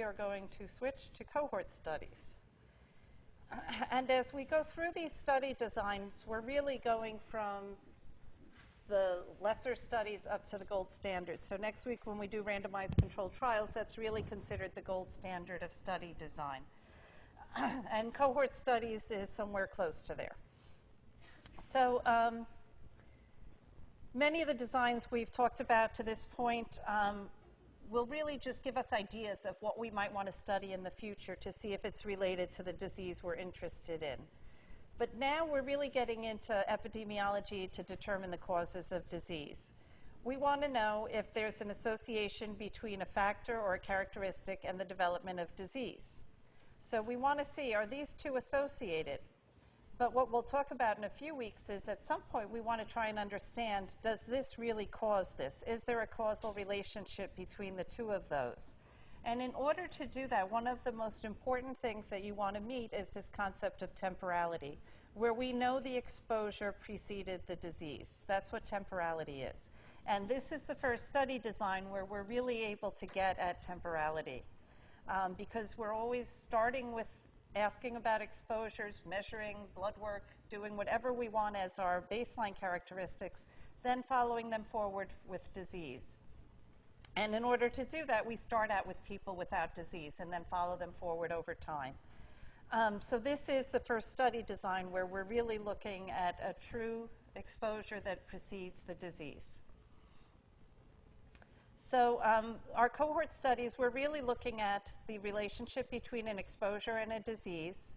we are going to switch to cohort studies. And as we go through these study designs, we're really going from the lesser studies up to the gold standard. So next week when we do randomized controlled trials, that's really considered the gold standard of study design. And cohort studies is somewhere close to there. So many of the designs we've talked about to this point will really just give us ideas of what we might want to study in the future to see if it's related to the disease we're interested in. But now we're really getting into epidemiology to determine the causes of disease. We want to know if there's an association between a factor or a characteristic and the development of disease. So we want to see, are these two associated? But what we'll talk about in a few weeks is at some point we want to try and understand, does this really cause this? Is there a causal relationship between the two of those? And in order to do that, one of the most important things that you want to meet is this concept of temporality, where we know the exposure preceded the disease. That's what temporality is. And this is the first study design where we're really able to get at temporality, because we're always starting with asking about exposures, measuring blood work, doing whatever we want as our baseline characteristics, then following them forward with disease. And in order to do that, we start out with people without disease and then follow them forward over time. So this is the first study design where we're really looking at a true exposure that precedes the disease. So our cohort studies, we're really looking at the relationship between an exposure and a disease.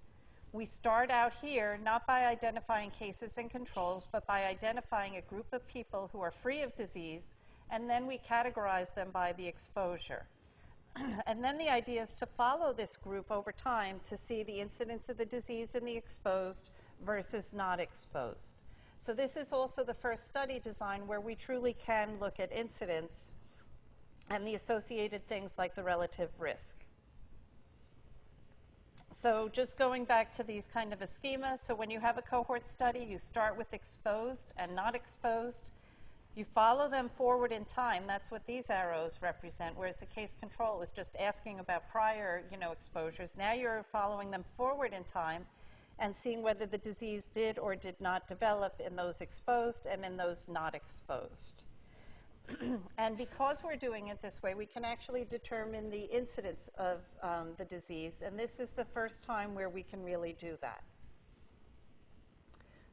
We start out here not by identifying cases and controls, but by identifying a group of people who are free of disease, and then we categorize them by the exposure. And then the idea is to follow this group over time to see the incidence of the disease in the exposed versus not exposed. So this is also the first study design where we truly can look at incidence and the associated things like the relative risk. So just going back to these kind of a schema, so when you have a cohort study, you start with exposed and not exposed. You follow them forward in time. That's what these arrows represent, whereas the case control was just asking about prior, exposures. Now you're following them forward in time and seeing whether the disease did or did not develop in those exposed and in those not exposed. And because we're doing it this way, we can actually determine the incidence of the disease, and this is the first time where we can really do that.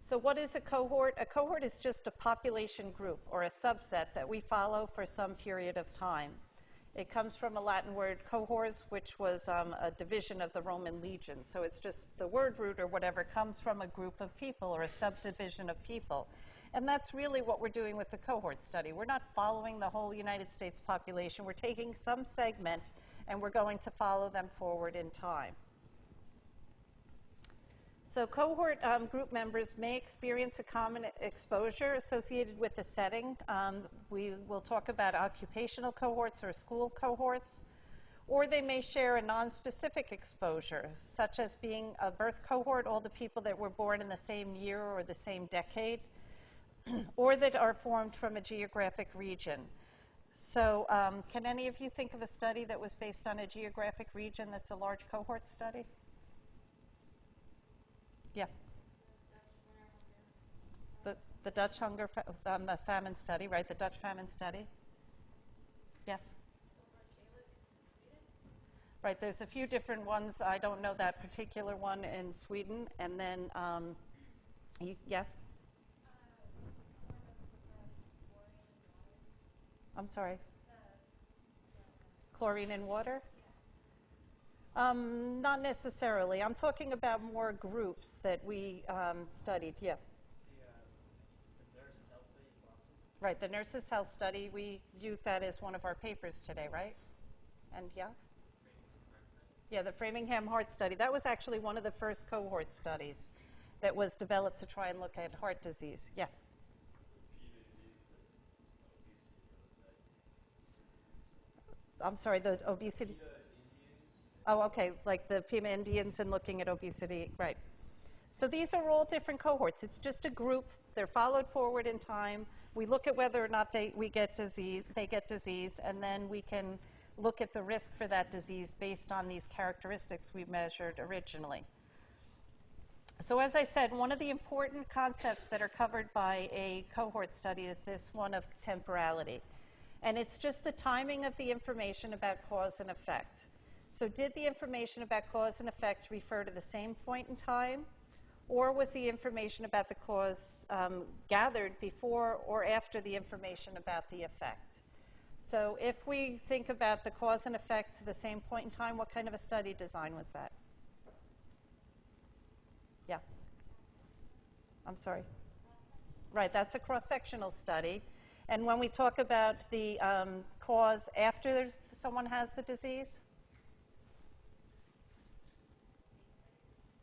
So what is a cohort? A cohort is just a population group or a subset that we follow for some period of time. It comes from a Latin word cohors, which was a division of the Roman legion. So it's just the word root or whatever comes from a group of people or a subdivision of people. And that's really what we're doing with the cohort study. We're not following the whole United States population. We're taking some segment and we're going to follow them forward in time. So cohort group members may experience a common exposure associated with the setting. We will talk about occupational cohorts or school cohorts, or they may share a non-specific exposure, such as being a birth cohort, all the people that were born in the same year or the same decade, or that are formed from a geographic region. So can any of you think of a study that was based on a geographic region that's a large cohort study? Yeah. The Dutch hunger, the famine study, right? The Dutch famine study. Yes? Right, there's a few different ones. I don't know that particular one in Sweden. And then, yes? I'm sorry. Chlorine in water? Not necessarily. I'm talking about more groups that we studied. Yeah. The nurses' health study in Boston? Right, the nurses' health study. We used that as one of our papers today, right? And yeah? Yeah, the Framingham Heart Study. That was actually one of the first cohort studies that was developed to try and look at heart disease. Yes? I'm sorry, the obesity. Oh, okay, like the Pima Indians and looking at obesity, right. So these are all different cohorts. It's just a group. They're followed forward in time. We look at whether or not they get disease, and then we can look at the risk for that disease based on these characteristics we measured originally. So as I said, one of the important concepts that are covered by a cohort study is this one of temporality. And it's just the timing of the information about cause and effect. So did the information about cause and effect refer to the same point in time? Or was the information about the cause gathered before or after the information about the effect? So if we think about the cause and effect to the same point in time, what kind of a study design was that? Yeah. I'm sorry. Right, that's a cross-sectional study. And when we talk about the cause after someone has the disease,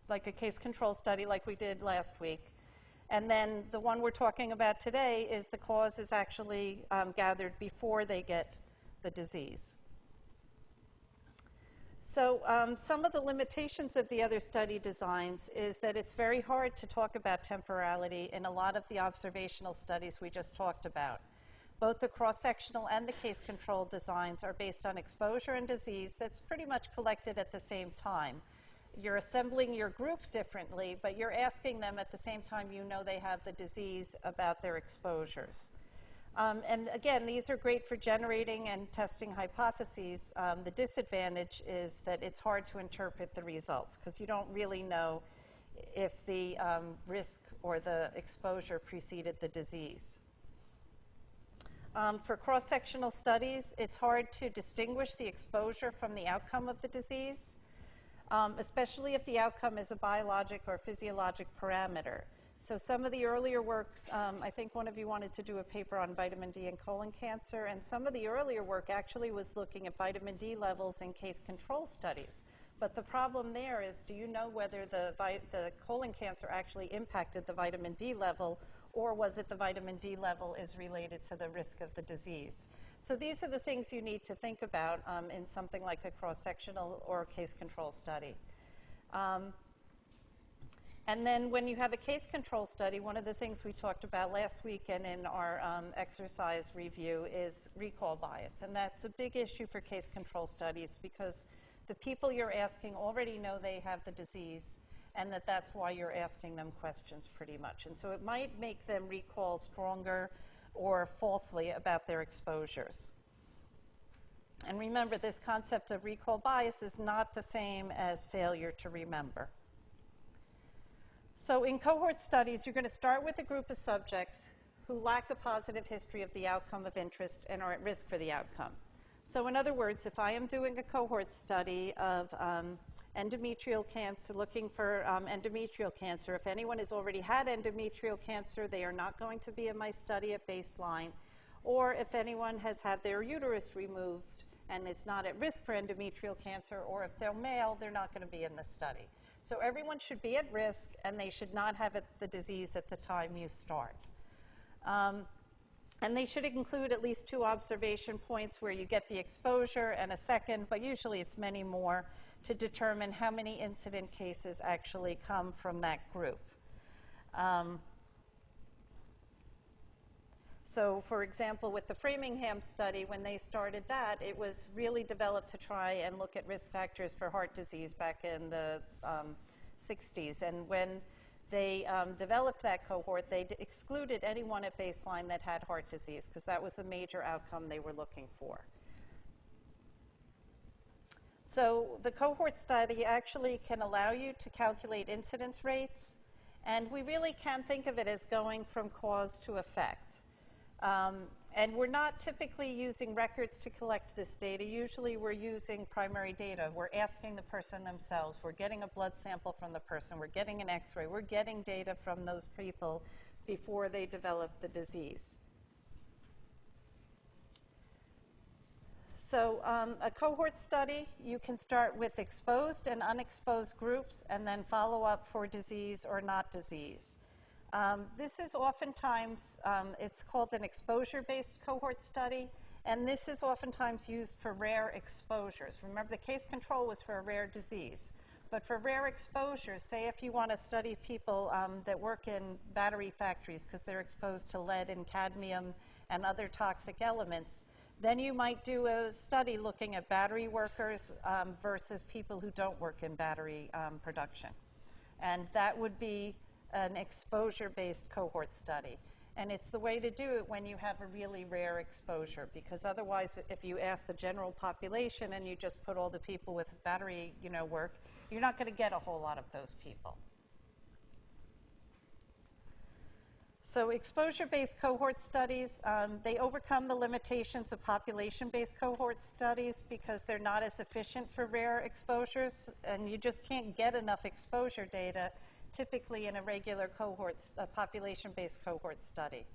like a case control study like we did last week. And then the one we're talking about today is the cause is actually gathered before they get the disease. So some of the limitations of the other study designs is that it's very hard to talk about temporality in a lot of the observational studies we just talked about. Both the cross-sectional and the case control designs are based on exposure and disease that's pretty much collected at the same time. You're assembling your group differently, but you're asking them at the same time you know they have the disease about their exposures. And again, these are great for generating and testing hypotheses. The disadvantage is that it's hard to interpret the results because you don't really know if the risk or the exposure preceded the disease. For cross-sectional studies, it's hard to distinguish the exposure from the outcome of the disease, especially if the outcome is a biologic or physiologic parameter. So some of the earlier works, I think one of you wanted to do a paper on vitamin D and colon cancer, and some of the earlier work actually was looking at vitamin D levels in case control studies. But the problem there is, do you know whether the colon cancer actually impacted the vitamin D level, or was it the vitamin D level is related to the risk of the disease? So these are the things you need to think about in something like a cross-sectional or case control study. And then when you have a case control study, one of the things we talked about last week and in our exercise review is recall bias. And that's a big issue for case control studies because the people you're asking already know they have the disease and that's why you're asking them questions pretty much. And so it might make them recall stronger or falsely about their exposures. And remember, this concept of recall bias is not the same as failure to remember. So in cohort studies, you're going to start with a group of subjects who lack a positive history of the outcome of interest and are at risk for the outcome. So in other words, if I am doing a cohort study of endometrial cancer, looking for endometrial cancer, if anyone has already had endometrial cancer, they are not going to be in my study at baseline. Or if anyone has had their uterus removed and is not at risk for endometrial cancer, or if they're male, they're not going to be in the study. So everyone should be at risk, and they should not have the disease at the time you start. And they should include at least 2 observation points where you get the exposure and a second, but usually it's many more, to determine how many incident cases actually come from that group. So for example, with the Framingham study, when they started that, it was really developed to try and look at risk factors for heart disease back in the 60s. And when they developed that cohort, they excluded anyone at baseline that had heart disease because that was the major outcome they were looking for. So the cohort study actually can allow you to calculate incidence rates, and we really can think of it as going from cause to effect. And we're not typically using records to collect this data. Usually we're using primary data. We're asking the person themselves. We're getting a blood sample from the person. We're getting an X-ray. We're getting data from those people before they develop the disease. So a cohort study, you can start with exposed and unexposed groups and then follow up for disease or not disease. This is oftentimes, it's called an exposure-based cohort study, and this is oftentimes used for rare exposures. Remember, the case control was for a rare disease. But for rare exposures, say if you want to study people that work in battery factories because they're exposed to lead and cadmium and other toxic elements, Then you might do a study looking at battery workers versus people who don't work in battery production. And that would be an exposure-based cohort study. And it's the way to do it when you have a really rare exposure, because otherwise, if you ask the general population and you just put all the people with battery, work, you're not going to get a whole lot of those people. So exposure-based cohort studies, they overcome the limitations of population-based cohort studies because they're not as efficient for rare exposures, and you just can't get enough exposure data typically in a regular population-based cohort study.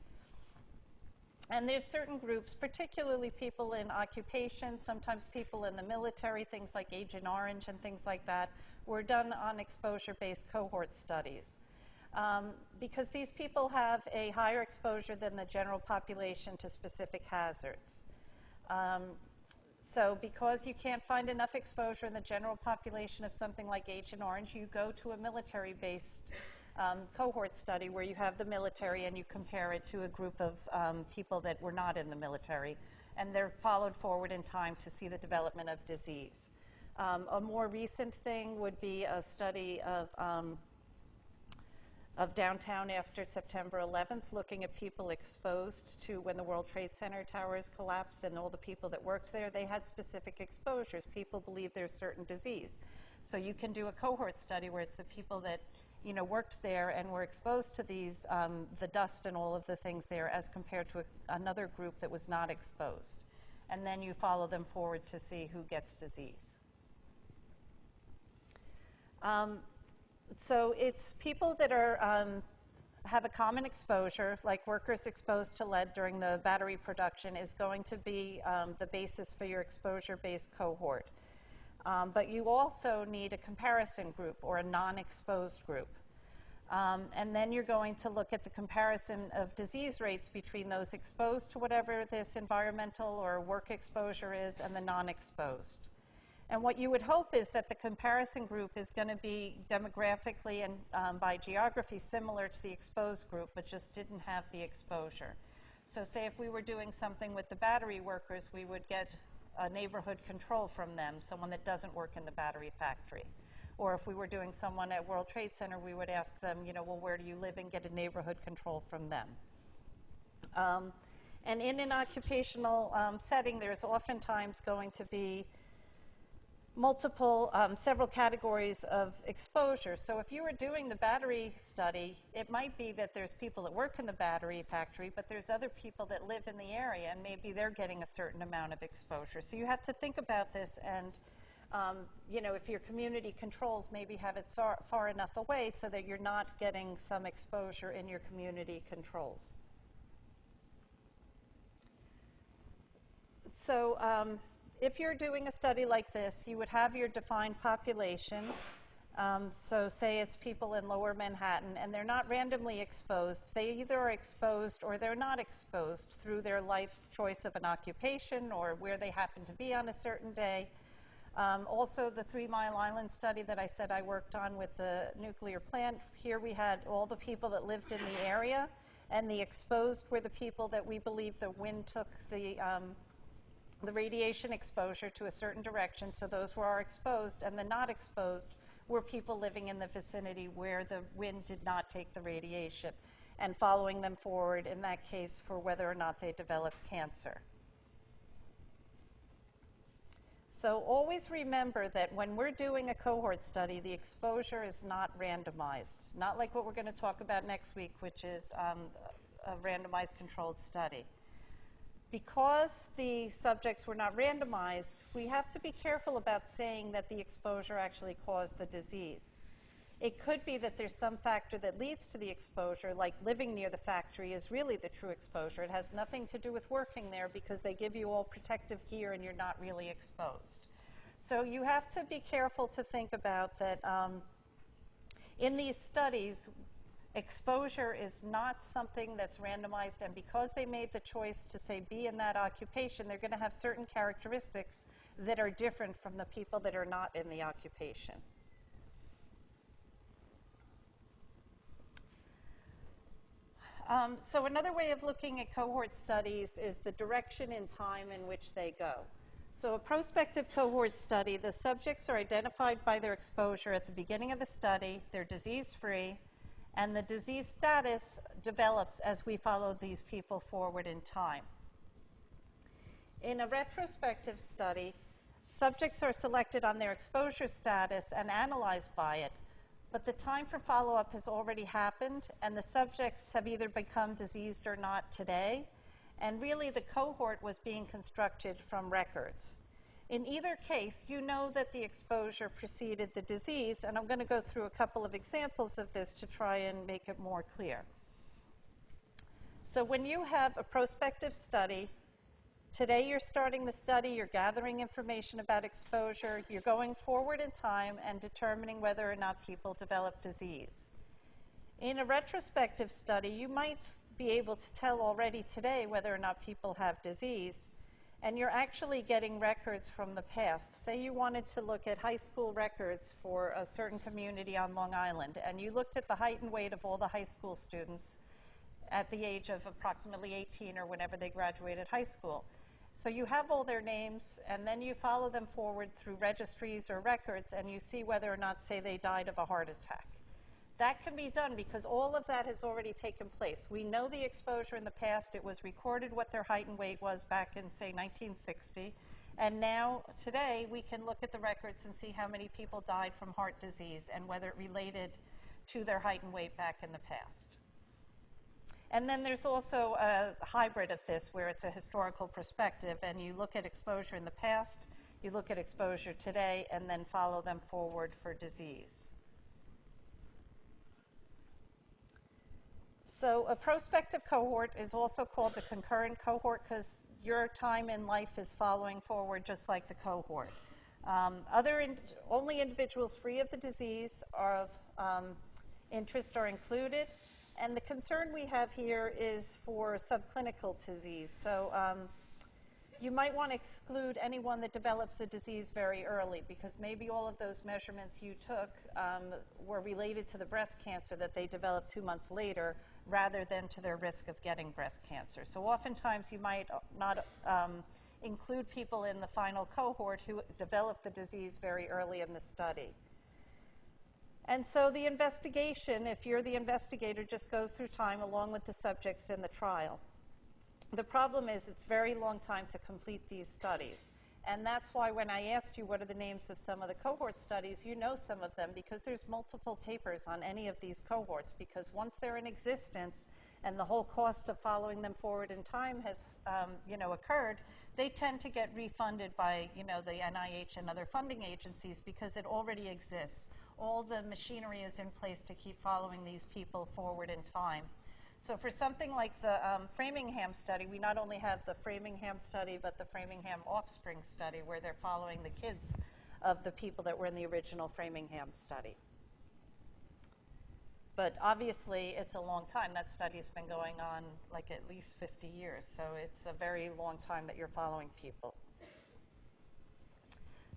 And there's certain groups, particularly people in occupation, sometimes people in the military, things like Agent Orange and things like that, were done on exposure-based cohort studies. Because these people have a higher exposure than the general population to specific hazards. So because you can't find enough exposure in the general population of something like Agent Orange, you go to a military-based cohort study where you have the military and you compare it to a group of people that were not in the military, and they're followed forward in time to see the development of disease. A more recent thing would be a study of downtown after September 11th, looking at people exposed to when the World Trade Center towers collapsed, and all the people that worked there, they had specific exposures. People believe there's certain disease. So you can do a cohort study where it's the people that worked there and were exposed to these, the dust and all of the things there, as compared to another group that was not exposed. And then you follow them forward to see who gets disease. So it's people that are, have a common exposure, like workers exposed to lead during the battery production is going to be the basis for your exposure-based cohort. But you also need a comparison group or a non-exposed group. And then you're going to look at the comparison of disease rates between those exposed to whatever this environmental or work exposure is and the non-exposed. And what you would hope is that the comparison group is going to be demographically and by geography similar to the exposed group, but just didn't have the exposure. So say if we were doing something with the battery workers, we would get a neighborhood control from them, someone that doesn't work in the battery factory. Or if we were doing someone at World Trade Center, we would ask them, well, where do you live, and get a neighborhood control from them. And in an occupational setting, there's oftentimes going to be several categories of exposure. So if you were doing the battery study, it might be that there's people that work in the battery factory, but there's other people that live in the area, and maybe they're getting a certain amount of exposure. So you have to think about this, and if your community controls, maybe have it far enough away so that you're not getting some exposure in your community controls. So if you're doing a study like this, you would have your defined population. So say it's people in lower Manhattan, and they're not randomly exposed. They either are exposed or they're not exposed through their life's choice of an occupation or where they happen to be on a certain day. Also, the 3 Mile Island study that I said I worked on with the nuclear plant, here we had all the people that lived in the area, and the exposed were the people that we believe the wind took the radiation exposure to a certain direction, so those were our exposed, and the not exposed were people living in the vicinity where the wind did not take the radiation, and following them forward in that case for whether or not they developed cancer. So always remember that when we're doing a cohort study, the exposure is not randomized, not like what we're going to talk about next week, which is a randomized controlled study. Because the subjects were not randomized, we have to be careful about saying that the exposure actually caused the disease. It could be that there's some factor that leads to the exposure, like living near the factory is really the true exposure. It has nothing to do with working there because they give you all protective gear and you're not really exposed. So you have to be careful to think about that in these studies, exposure is not something that's randomized, and because they made the choice to say be in that occupation, they're going to have certain characteristics that are different from the people that are not in the occupation. So another way of looking at cohort studies is the direction in time in which they go. So a prospective cohort study, the subjects are identified by their exposure at the beginning of the study, they're disease-free, and the disease status develops as we follow these people forward in time. In a retrospective study, subjects are selected on their exposure status and analyzed by it, but the time for follow-up has already happened, and the subjects have either become diseased or not today, and really the cohort was being constructed from records. In either case, you know that the exposure preceded the disease, and I'm going to go through a couple of examples of this to try and make it more clear. So when you have a prospective study, today you're starting the study, you're gathering information about exposure, you're going forward in time and determining whether or not people develop disease. In a retrospective study, you might be able to tell already today whether or not people have disease, and you're actually getting records from the past. Say you wanted to look at high school records for a certain community on Long Island, and you looked at the height and weight of all the high school students at the age of approximately 18 or whenever they graduated high school. So you have all their names, and then you follow them forward through registries or records, and you see whether or not, say, they died of a heart attack. That can be done because all of that has already taken place. We know the exposure in the past. It was recorded what their height and weight was back in, say, 1960. And now, today, we can look at the records and see how many people died from heart disease and whether it related to their height and weight back in the past. And then there's also a hybrid of this where it's a historical perspective, and you look at exposure in the past, you look at exposure today, and then follow them forward for disease. So a prospective cohort is also called a concurrent cohort because your time in life is following forward just like the cohort. Only individuals free of the disease or of interest are included. And the concern we have here is for subclinical disease. So you might want to exclude anyone that develops a disease very early because maybe all of those measurements you took were related to the breast cancer that they developed 2 months later rather than to their risk of getting breast cancer. So oftentimes you might not include people in the final cohort who developed the disease very early in the study. And so the investigation, if you're the investigator, just goes through time along with the subjects in the trial. The problem is it's a very long time to complete these studies. And that's why when I asked you what are the names of some of the cohort studies, you know some of them because there's multiple papers on any of these cohorts because once they're in existence and the whole cost of following them forward in time has occurred, they tend to get refunded by the NIH and other funding agencies because it already exists. All the machinery is in place to keep following these people forward in time. So for something like the Framingham study, we not only have the Framingham study, but the Framingham offspring study, where they're following the kids of the people that were in the original Framingham study. But obviously, it's a long time. That study's been going on like at least 50 years, so it's a very long time that you're following people.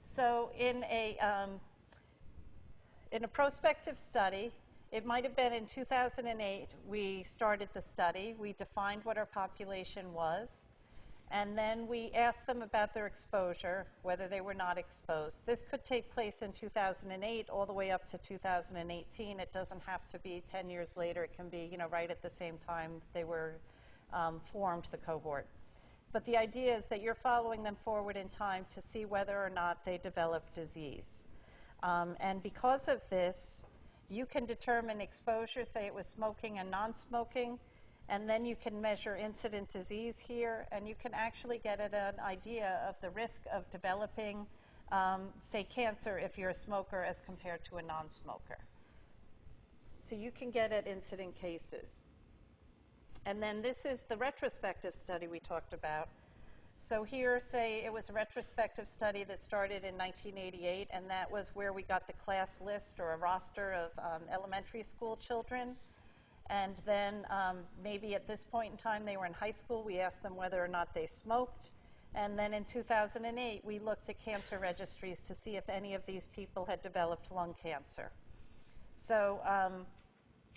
So in a prospective study, it might have been in 2008, we started the study. We defined what our population was, and then we asked them about their exposure, whether they were not exposed. This could take place in 2008 all the way up to 2018. It doesn't have to be 10 years later. It can be, right at the same time they were formed, the cohort. But the idea is that you're following them forward in time to see whether or not they develop disease. And because of this, you can determine exposure, say it was smoking and non-smoking, and then you can measure incident disease here, and you can actually get at an idea of the risk of developing, say, cancer if you're a smoker as compared to a non-smoker. So you can get at incident cases. And then this is the retrospective study we talked about. So here, say, it was a retrospective study that started in 1988, and that was where we got the class list or a roster of elementary school children. And then maybe at this point in time, they were in high school. We asked them whether or not they smoked. And then in 2008, we looked at cancer registries to see if any of these people had developed lung cancer. So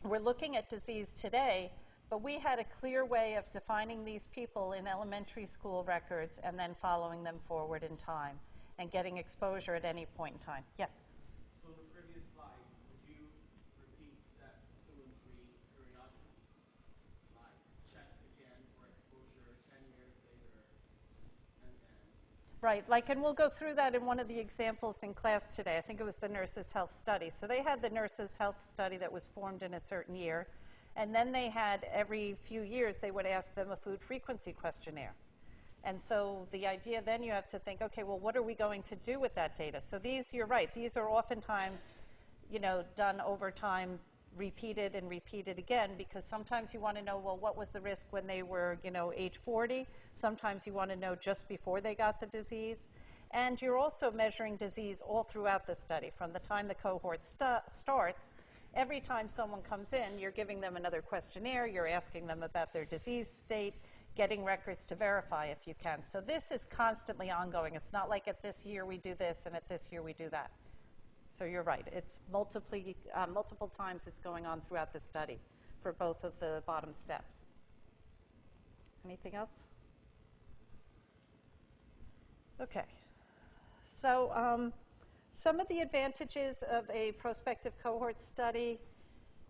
we're looking at disease today, But we had a clear way of defining these people in elementary school records and then following them forward in time and getting exposure at any point in time. Yes? So the previous slide, would you repeat steps 2 and 3 periodically? Like check again for exposure 10 years later, and then... Right, and we'll go through that in one of the examples in class today. I think it was the Nurses' Health Study. So they had the Nurses' Health Study that was formed in a certain year, and then they had every few years they would ask them a food frequency questionnaire. And so the idea then you have to think, okay, well, what are we going to do with that data? So these, you're right, these are oftentimes, done over time, repeated and repeated again, because sometimes you want to know, well, what was the risk when they were, age 40? Sometimes you want to know just before they got the disease. And you're also measuring disease all throughout the study. From the time the cohort starts, every time someone comes in, you're giving them another questionnaire, you're asking them about their disease state, getting records to verify if you can. So this is constantly ongoing. It's not like at this year we do this and at this year we do that. So you're right. It's multiple times it's going on throughout the study for both of the bottom steps. Anything else? Okay. So some of the advantages of a prospective cohort study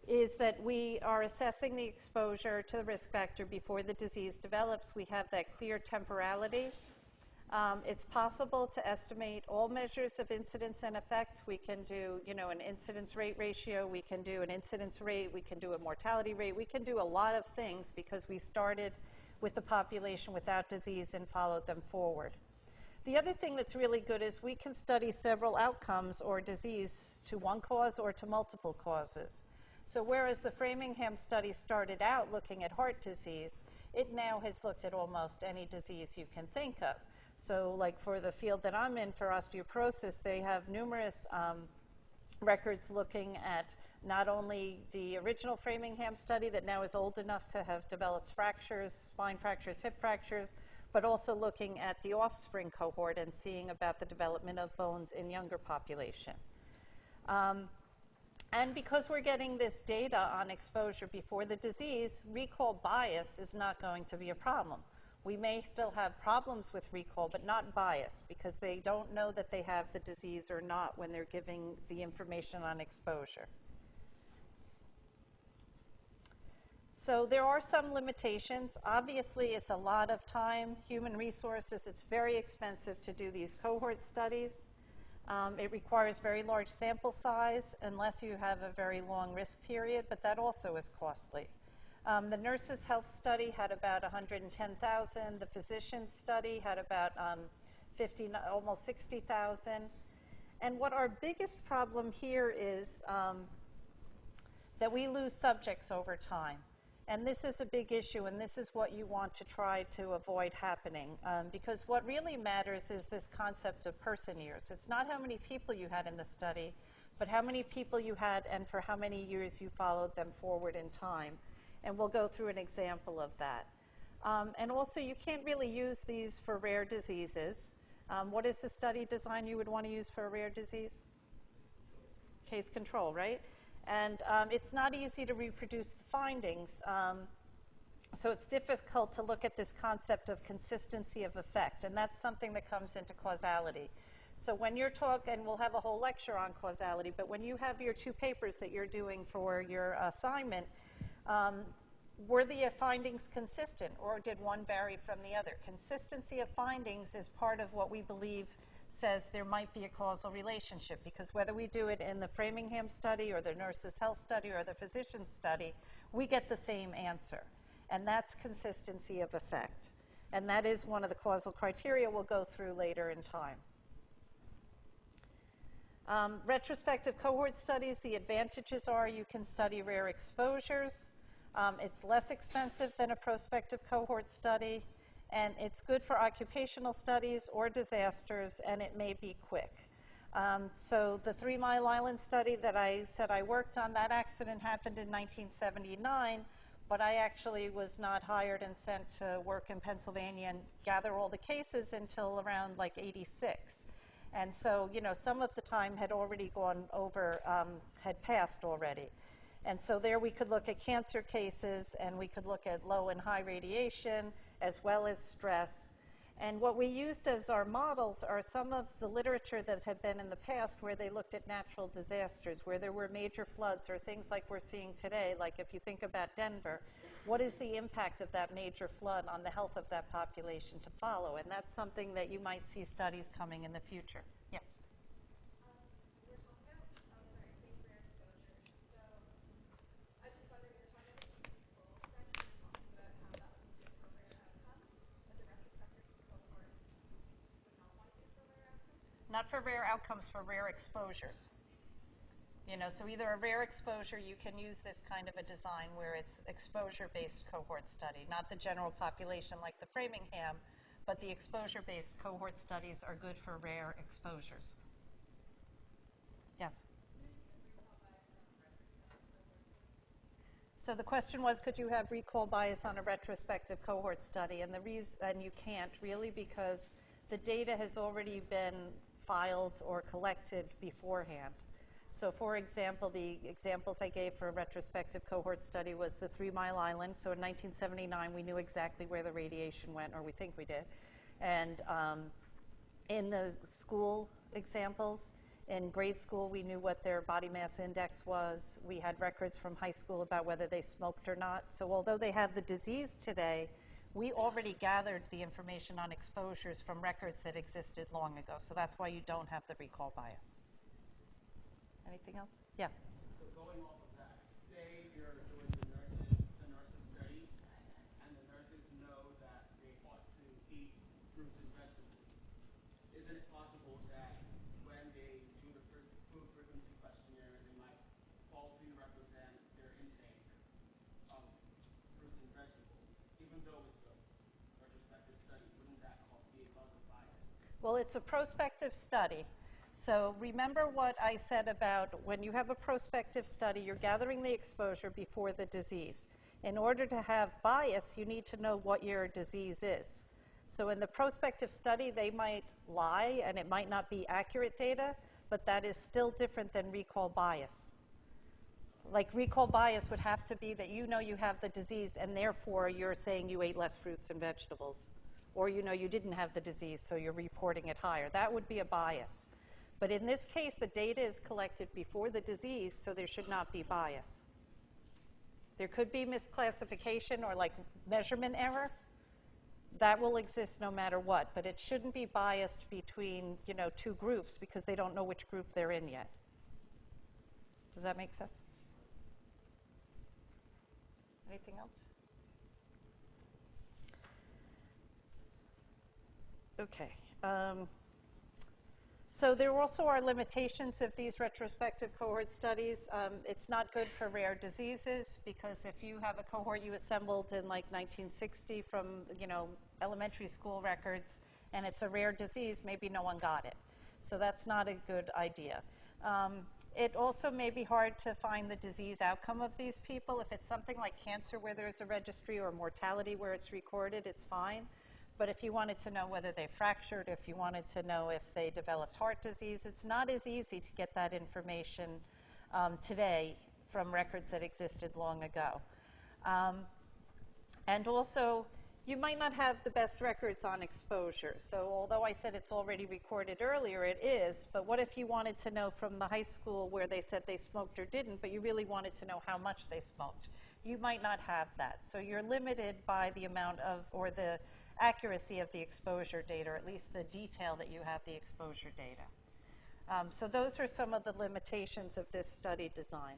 is that we are assessing the exposure to the risk factor before the disease develops. We have that clear temporality. It's possible to estimate all measures of incidence and effect. We can do, an incidence rate ratio. We can do an incidence rate. We can do a mortality rate. We can do a lot of things because we started with the population without disease and followed them forward. The other thing that's really good is we can study several outcomes or disease to one cause or to multiple causes. So whereas the Framingham study started out looking at heart disease, it now has looked at almost any disease you can think of. So like for the field that I'm in, for osteoporosis, they have numerous records looking at not only the original Framingham study that now is old enough to have developed fractures, spine fractures, hip fractures, but also looking at the offspring cohort and seeing about the development of bones in younger population. And because we're getting this data on exposure before the disease, recall bias is not going to be a problem. We may still have problems with recall, but not bias, because they don't know that they have the disease or not when they're giving the information on exposure. So there are some limitations. Obviously, it's a lot of time, human resources. It's very expensive to do these cohort studies. It requires very large sample size unless you have a very long risk period, but that also is costly. The Nurses' Health Study had about 110,000. The Physicians' Study had about almost 60,000. And what our biggest problem here is that we lose subjects over time. And this is a big issue, and this is what you want to try to avoid happening. Because what really matters is this concept of person years. It's not how many people you had in the study, but how many people you had and for how many years you followed them forward in time. And we'll go through an example of that. And also, you can't really use these for rare diseases. What is the study design you would want to use for a rare disease? Case control, right? And it's not easy to reproduce the findings. So it's difficult to look at this concept of consistency of effect. And that's something that comes into causality. So when you're talking, and we'll have a whole lecture on causality, but when you have your two papers that you're doing for your assignment, were the findings consistent, or did one vary from the other? Consistency of findings is part of what we believe says there might be a causal relationship, because whether we do it in the Framingham study or the Nurses' Health Study or the Physicians' Study, we get the same answer, and that's consistency of effect. And that is one of the causal criteria we'll go through later in time. Retrospective cohort studies, the advantages are you can study rare exposures. It's less expensive than a prospective cohort study, and it's good for occupational studies or disasters, and it may be quick. So the 3 Mile Island study that I said I worked on, that accident happened in 1979, but I actually was not hired and sent to work in Pennsylvania and gather all the cases until around like 86. And so, some of the time had already gone over, had passed already. And so there we could look at cancer cases, and we could look at low and high radiation, as well as stress. And what we used as our models are some of the literature that had been in the past where they looked at natural disasters, where there were major floods or things like we're seeing today. Like if you think about Denver, what is the impact of that major flood on the health of that population to follow? And that's something that you might see studies coming in the future. Yes? You were talking about, oh, sorry, big rare exposures. So I was just wondering, you were talking about the disease control study, you were talking about how that would be good for rare outcomes, but the retrospective cohort would not want to use for rare outcomes? Not for rare outcomes, for rare exposures. You know, so either a rare exposure, you can use this kind of a design where it's exposure-based cohort study, not the general population like the Framingham, but the exposure-based cohort studies are good for rare exposures. Yes? So the question was, could you have recall bias on a retrospective cohort study? And the reason, and you can't really, because the data has already been filed or collected beforehand. So for example, the examples I gave for a retrospective cohort study was the 3 Mile Island. So in 1979, we knew exactly where the radiation went, or we think we did. And in the school examples, in grade school, we knew what their body mass index was. We had records from high school about whether they smoked or not. So although they have the disease today, we already gathered the information on exposures from records that existed long ago. So that's why you don't have the recall bias. Anything else? Yeah. So going off of that, say you're doing the nurses study, and the nurses know that they ought to eat fruits and vegetables. Isn't it possible that when they do the food frequency questionnaire, they might falsely represent their intake of fruits and vegetables, even though it's a retrospective study? Wouldn't that be a cause of bias? Well, it's a prospective study. So remember what I said about when you have a prospective study, you're gathering the exposure before the disease. In order to have bias, you need to know what your disease is. So in the prospective study, they might lie, and it might not be accurate data, but that is still different than recall bias. Like recall bias would have to be that you know you have the disease, and therefore you're saying you ate less fruits and vegetables. Or you know you didn't have the disease, so you're reporting it higher. That would be a bias. But in this case, the data is collected before the disease, so there should not be bias. There could be misclassification or like measurement error. That will exist no matter what, but it shouldn't be biased between, you know, two groups because they don't know which group they're in yet. Does that make sense? Anything else? Okay. So there also are limitations of these retrospective cohort studies. It's not good for rare diseases because if you have a cohort you assembled in like 1960 from, you know, elementary school records and it's a rare disease, maybe no one got it. So that's not a good idea. It also may be hard to find the disease outcome of these people. If it's something like cancer where there's a registry or mortality where it's recorded, it's fine. But if you wanted to know whether they fractured, if you wanted to know if they developed heart disease, it's not as easy to get that information today from records that existed long ago. And also, you might not have the best records on exposure. So although I said it's already recorded earlier, it is. But what if you wanted to know from the high school where they said they smoked or didn't, but you really wanted to know how much they smoked? You might not have that. So you're limited by the amount of, or the accuracy of the exposure data, or at least the detail that you have the exposure data. So those are some of the limitations of this study design.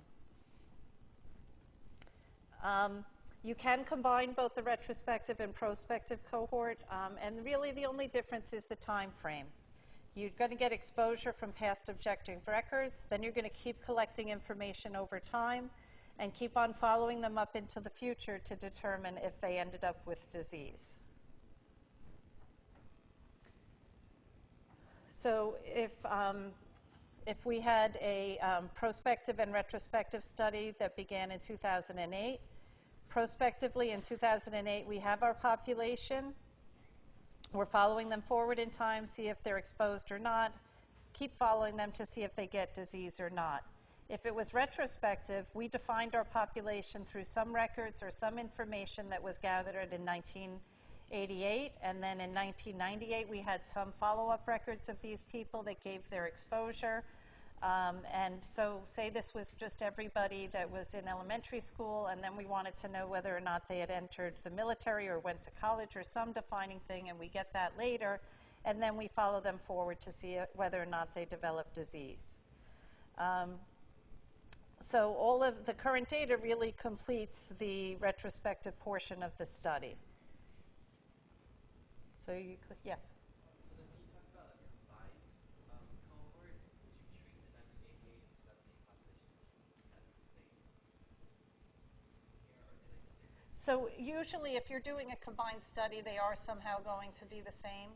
You can combine both the retrospective and prospective cohort, and really the only difference is the time frame. You're going to get exposure from past objective records, then you're going to keep collecting information over time and keep on following them up into the future to determine if they ended up with disease. So if we had a prospective and retrospective study that began in 2008, prospectively in 2008 we have our population, we're following them forward in time, see if they're exposed or not, keep following them to see if they get disease or not. If it was retrospective, we defined our population through some records or some information that was gathered in 1988, and then in 1998 we had some follow-up records of these people that gave their exposure. And so say this was just everybody that was in elementary school, and then we wanted to know whether or not they had entered the military or went to college or some defining thing, and we get that later, and then we follow them forward to see whether or not they develop disease. So all of the current data really completes the retrospective portion of the study. So you could, yes? So then when you talk about a combined cohort, would you treat the 1988 and 2008 populations as the same here, or are they like different? So usually if you're doing a combined study, they are somehow going to be the same.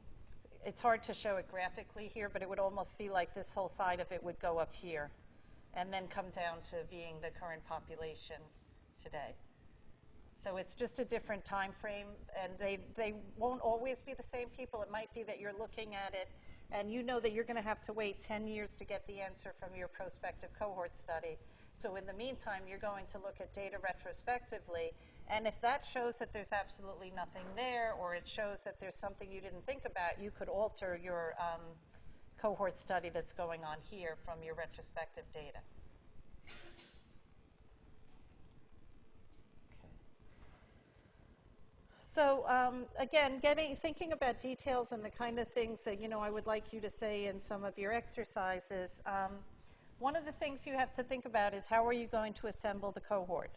It's hard to show it graphically here, but it would almost be like this whole side of it would go up here and then come down to being the current population today. So it's just a different time frame, and they won't always be the same people. It might be that you're looking at it, and you know that you're going to have to wait 10 years to get the answer from your prospective cohort study. So in the meantime, you're going to look at data retrospectively, and if that shows that there's absolutely nothing there, or it shows that there's something you didn't think about, you could alter your cohort study that's going on here from your retrospective data. So again, thinking about details and the kind of things that I would like you to say in some of your exercises. One of the things you have to think about is how are you going to assemble the cohort?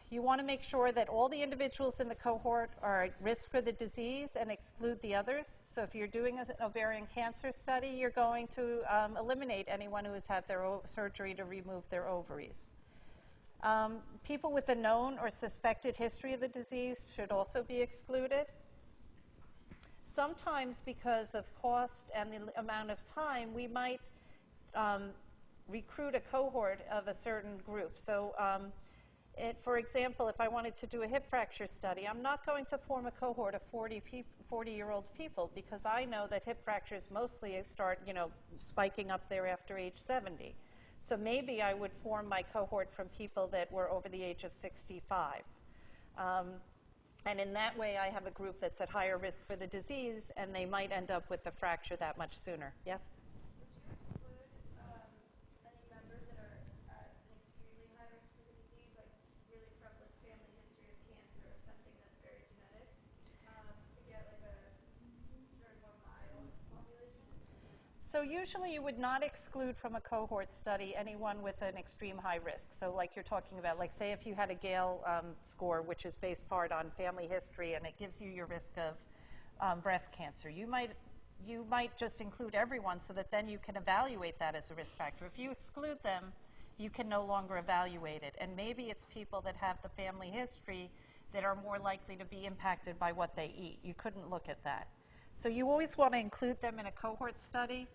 You want to make sure that all the individuals in the cohort are at risk for the disease and exclude the others. So if you're doing an ovarian cancer study, you're going to eliminate anyone who has had their surgery to remove their ovaries. People with a known or suspected history of the disease should also be excluded. Sometimes because of cost and the amount of time, we might recruit a cohort of a certain group. So for example, if I wanted to do a hip fracture study, I'm not going to form a cohort of 40-year-old people, because I know that hip fractures mostly start, spiking up there after age 70. So maybe I would form my cohort from people that were over the age of 65. And in that way, I have a group that's at higher risk for the disease, and they might end up with the fracture that much sooner. Yes? Would you exclude any members that are at an extremely high risk for the disease, like really prevalent family history of cancer or something that's very genetic, to get like a sort of more mild population? So usually you would not exclude from a cohort study anyone with an extreme high risk. So like you're talking about, like say if you had a Gale score, which is based part on family history, and it gives you your risk of breast cancer, you might just include everyone so that then you can evaluate that as a risk factor. If you exclude them, you can no longer evaluate it. And maybe it's people that have the family history that are more likely to be impacted by what they eat. You couldn't look at that. So you always want to include them in a cohort study.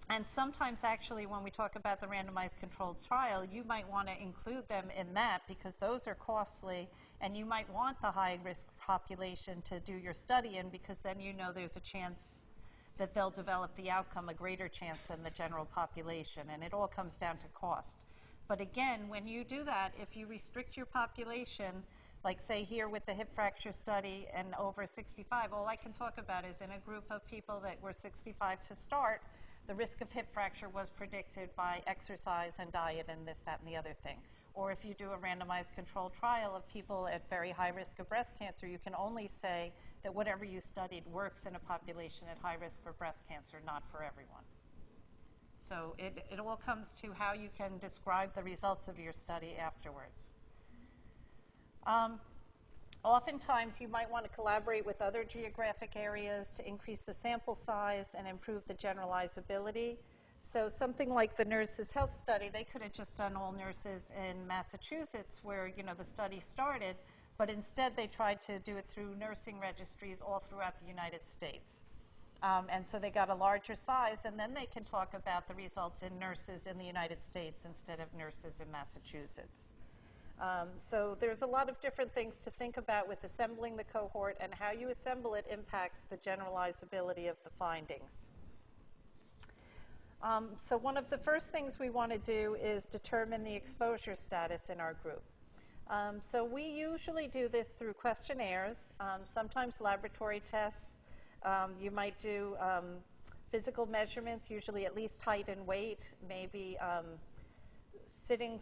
And sometimes actually when we talk about the randomized controlled trial, you might want to include them in that because those are costly, and you might want the high risk population to do your study in, because then there's a chance that they'll develop the outcome, a greater chance than the general population, and it all comes down to cost. But again, when you do that, if you restrict your population, like say here with the hip fracture study and over 65, all I can talk about is in a group of people that were 65 to start, the risk of hip fracture was predicted by exercise and diet and this, that, and the other thing. Or if you do a randomized controlled trial of people at very high risk of breast cancer, you can only say that whatever you studied works in a population at high risk for breast cancer, not for everyone. So it all comes to how you can describe the results of your study afterwards. Oftentimes, you might want to collaborate with other geographic areas to increase the sample size and improve the generalizability. So something like the Nurses' Health Study, they could have just done all nurses in Massachusetts where the study started, but instead they tried to do it through nursing registries all throughout the United States. And so they got a larger size, and then they can talk about the results in nurses in the United States instead of nurses in Massachusetts. So there's a lot of different things to think about with assembling the cohort, and how you assemble it impacts the generalizability of the findings. So one of the first things we want to do is determine the exposure status in our group. So we usually do this through questionnaires, sometimes laboratory tests. You might do physical measurements, usually at least height and weight, maybe sitting,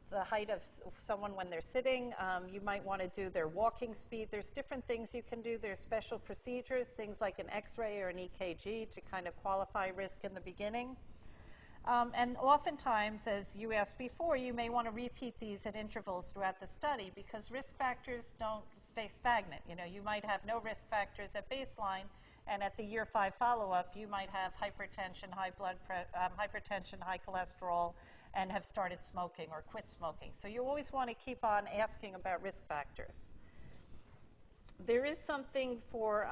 the height of someone when they're sitting. You might want to do their walking speed. There's different things you can do. There's special procedures, things like an X-ray or an EKG to kind of qualify risk in the beginning. And oftentimes, as you asked before, you may want to repeat these at intervals throughout the study because risk factors don't stay stagnant. You know, you might have no risk factors at baseline, and at the year 5 follow-up, you might have hypertension, hypertension, high cholesterol, and have started smoking or quit smoking. So you always want to keep on asking about risk factors. There is something for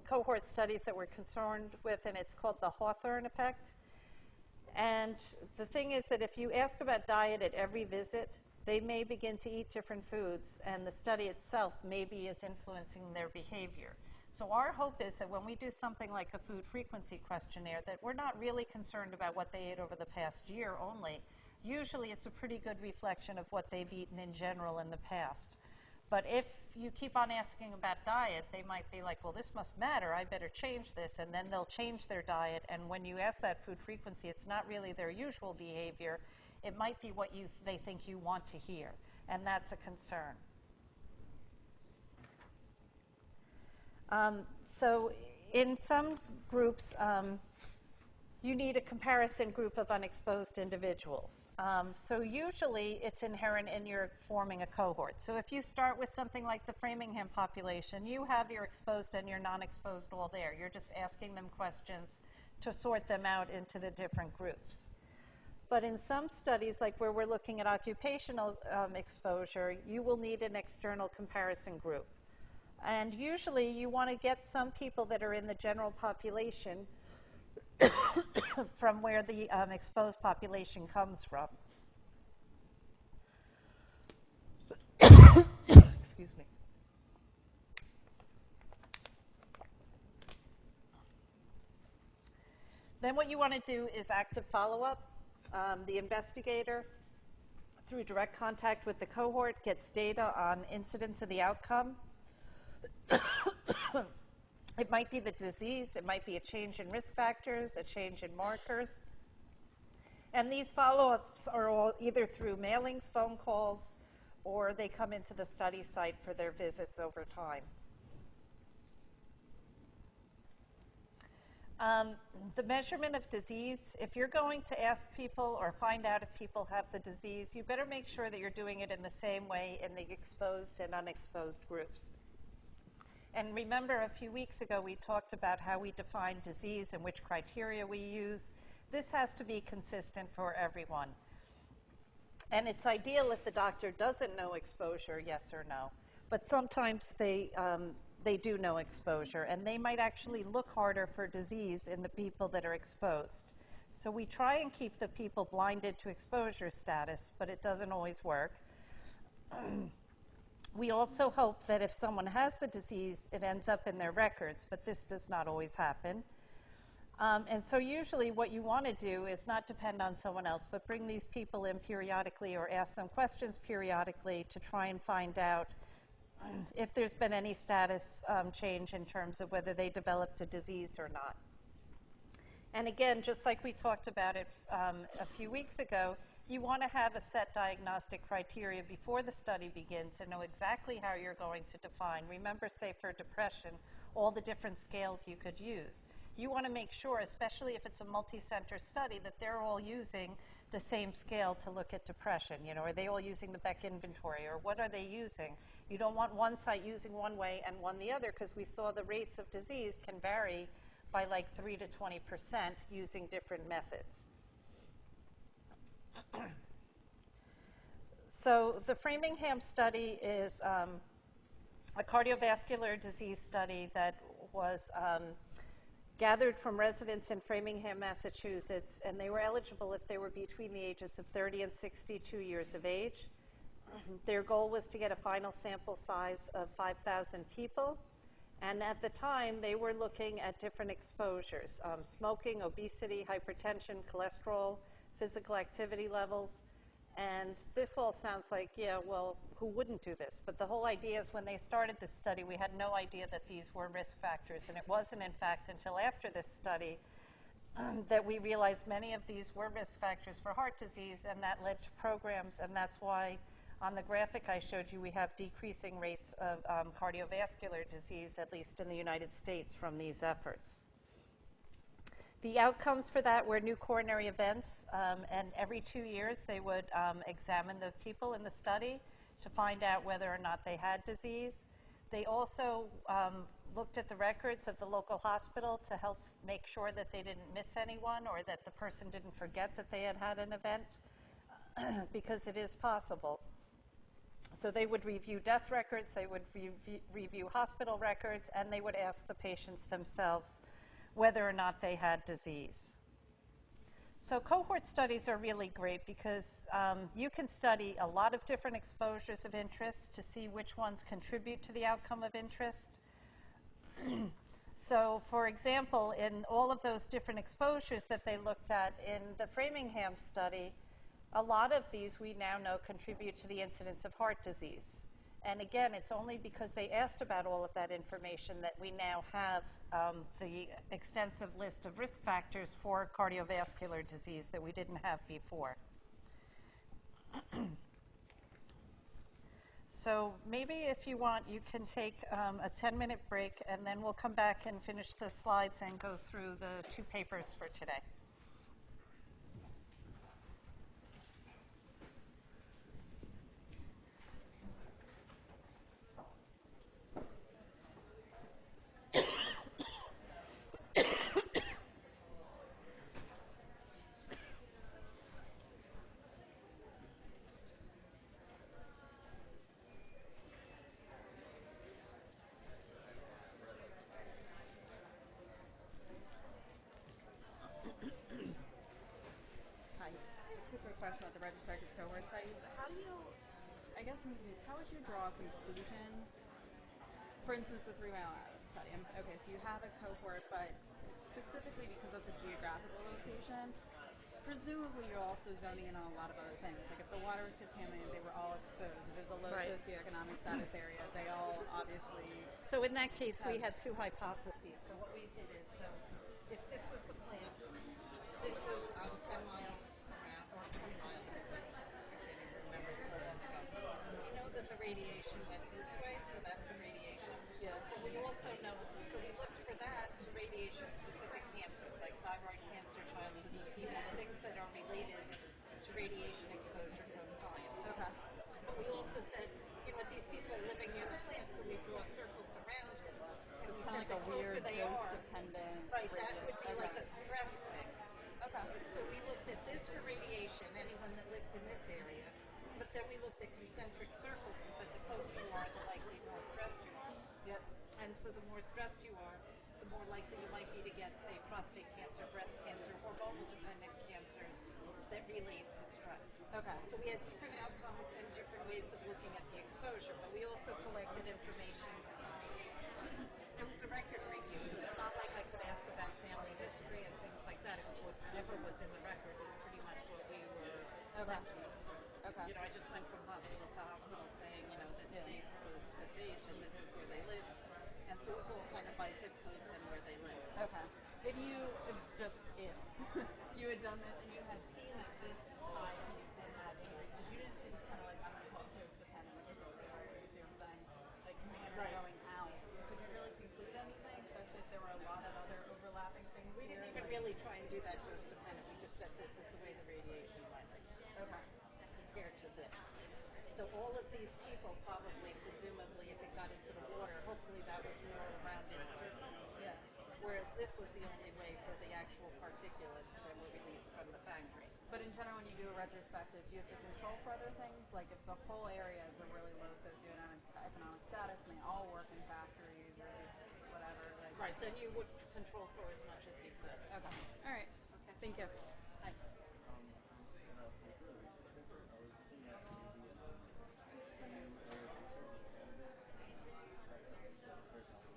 cohort studies that we're concerned with, and it's called the Hawthorne effect. And the thing is that if you ask about diet at every visit, they may begin to eat different foods, and the study itself maybe is influencing their behavior. So our hope is that when we do something like a food frequency questionnaire, that we're not really concerned about what they ate over the past year only. Usually it's a pretty good reflection of what they've eaten in general in the past. But if you keep on asking about diet, they might be like, well, this must matter, I better change this, and then they'll change their diet, and when you ask that food frequency, it's not really their usual behavior, it might be what they think you want to hear, and that's a concern. So in some groups, you need a comparison group of unexposed individuals. So usually it's inherent in your forming a cohort. So if you start with something like the Framingham population, you have your exposed and your non-exposed all there. You're just asking them questions to sort them out into the different groups. But in some studies, like where we're looking at occupational exposure, you will need an external comparison group. And usually you want to get some people that are in the general population from where the exposed population comes from. Excuse me. Then what you want to do is active follow-up. The investigator, through direct contact with the cohort, gets data on incidence of the outcome. It might be the disease, it might be a change in risk factors, a change in markers. And these follow-ups are all either through mailings, phone calls, or they come into the study site for their visits over time. The measurement of disease, if you're going to ask people or find out if people have the disease, you better make sure that you're doing it in the same way in the exposed and unexposed groups. And remember, a few weeks ago, we talked about how we define disease and which criteria we use. This has to be consistent for everyone. And it's ideal if the doctor doesn't know exposure, yes or no. But sometimes they do know exposure, and they might actually look harder for disease in the people that are exposed. So we try and keep the people blinded to exposure status, but it doesn't always work. We also hope that if someone has the disease, it ends up in their records, but this does not always happen. And so usually what you want to do is not depend on someone else, but bring these people in periodically or ask them questions periodically to try and find out if there's been any status change in terms of whether they developed a disease or not. And again, just like we talked about it a few weeks ago, you want to have a set diagnostic criteria before the study begins and know exactly how you're going to define. Remember, say for depression, all the different scales you could use. You want to make sure, especially if it's a multi-center study, that they're all using the same scale to look at depression. You know, are they all using the Beck inventory, or what are they using? You don't want one site using one way and one the other, because we saw the rates of disease can vary by like 3 to 20% using different methods. So the Framingham study is a cardiovascular disease study that was gathered from residents in Framingham, Massachusetts, and they were eligible if they were between the ages of 30 and 62 years of age. Their goal was to get a final sample size of 5,000 people, And at the time, they were looking at different exposures, smoking, obesity, hypertension, cholesterol, physical activity levels. And this all sounds like, yeah, well, who wouldn't do this? But the whole idea is when they started this study, we had no idea that these were risk factors. And it wasn't, in fact, until after this study that we realized many of these were risk factors for heart disease, and that led to programs. And that's why on the graphic I showed you, we have decreasing rates of cardiovascular disease, at least in the United States, from these efforts. The outcomes for that were new coronary events, and every 2 years they would examine the people in the study to find out whether or not they had disease. They also looked at the records of the local hospital to help make sure that they didn't miss anyone or that the person didn't forget that they had had an event, because it is possible. So they would review death records, they would review hospital records, and they would ask the patients themselves whether or not they had disease. So cohort studies are really great because you can study a lot of different exposures of interest to see which ones contribute to the outcome of interest. So, for example, in all of those different exposures that they looked at in the Framingham study, a lot of these we now know contribute to the incidence of heart disease. And again, it's only because they asked about all of that information that we now have the extensive list of risk factors for cardiovascular disease that we didn't have before. So maybe if you want, you can take a 10-minute break, and then we'll come back and finish the slides and go through the 2 papers for today. Hi. Just a quick question about the retrospective cohort studies. How do you, I guess I'm confused, how would you draw a conclusion? For instance, the 3 Mile Island study. Okay, so you have a cohort, but specifically because of the geographical location, presumably you're also zoning in on a lot of other things. Like if the water was contaminated, they were all exposed. If there's a low Right. socioeconomic status area, they all obviously... So in that case, we had 2 hypotheses. So what we did is, so if this was the plant, this was 10 miles around, or 20 miles, I can't even remember, it's so long ago. We know that the radiation went this way, so that's the radiation. Yeah. But we also know, so we looked for that to radiation-specific cancers, like thyroid cancer, childhood leukemia, things that are related to radiation exposure from science. Okay. But we also said, you know, with these people living near the plant, so we draw circles around it. And we Kind said of like the a closer weird they are, dose-dependent... right, that would be Okay. like a stress thing. Okay. So we looked at this for radiation, anyone that lives in this area, but then we looked at concentric circles and said the closer you are, the likely more stressed you are. Yep. And so the more stressed you are, the more likely you might be to get, say, prostate cancer, breast cancer, hormonal-dependent cancers that relate to stress. Okay. So we had different outcomes and different ways of looking at the exposure, but we also collected information. It was a record review, so it's not like I could ask about family history and things like that. It was whatever was in the record was pretty much what we were left with. Okay. You know, I just went from hospital to hospital saying, you know, this case was this age and this is where they live. And so it was all kind of by zip codes and where they live. Okay. If you, if you had done this and you had seen that this high and that increase, because you didn't, it's kind of like, I'm going to call it dose-dependent, like you both are, you see what I'm saying? Like coming in or going out. Could you really conclude anything, especially if there were a lot of other overlapping things We here? didn't even really try and do that just dependent. We just said this is the way the radiation went Okay. compared to this. So all of these people probably, presumably, if it got into the water, hopefully that was more around in circles. Yes. Whereas this was the only way for the actual particulates that were released from the factory. But in general, when you do a retrospective, do you have to control for other things? Like if the whole area is a really low socioeconomic status and they all work in factories or whatever. Like, Right, then you would control for as much as you could. Okay. All right. Okay. Thank you. Hi. In our paper, the research paper, I was looking at maybe two area of research, cannabis, and for example,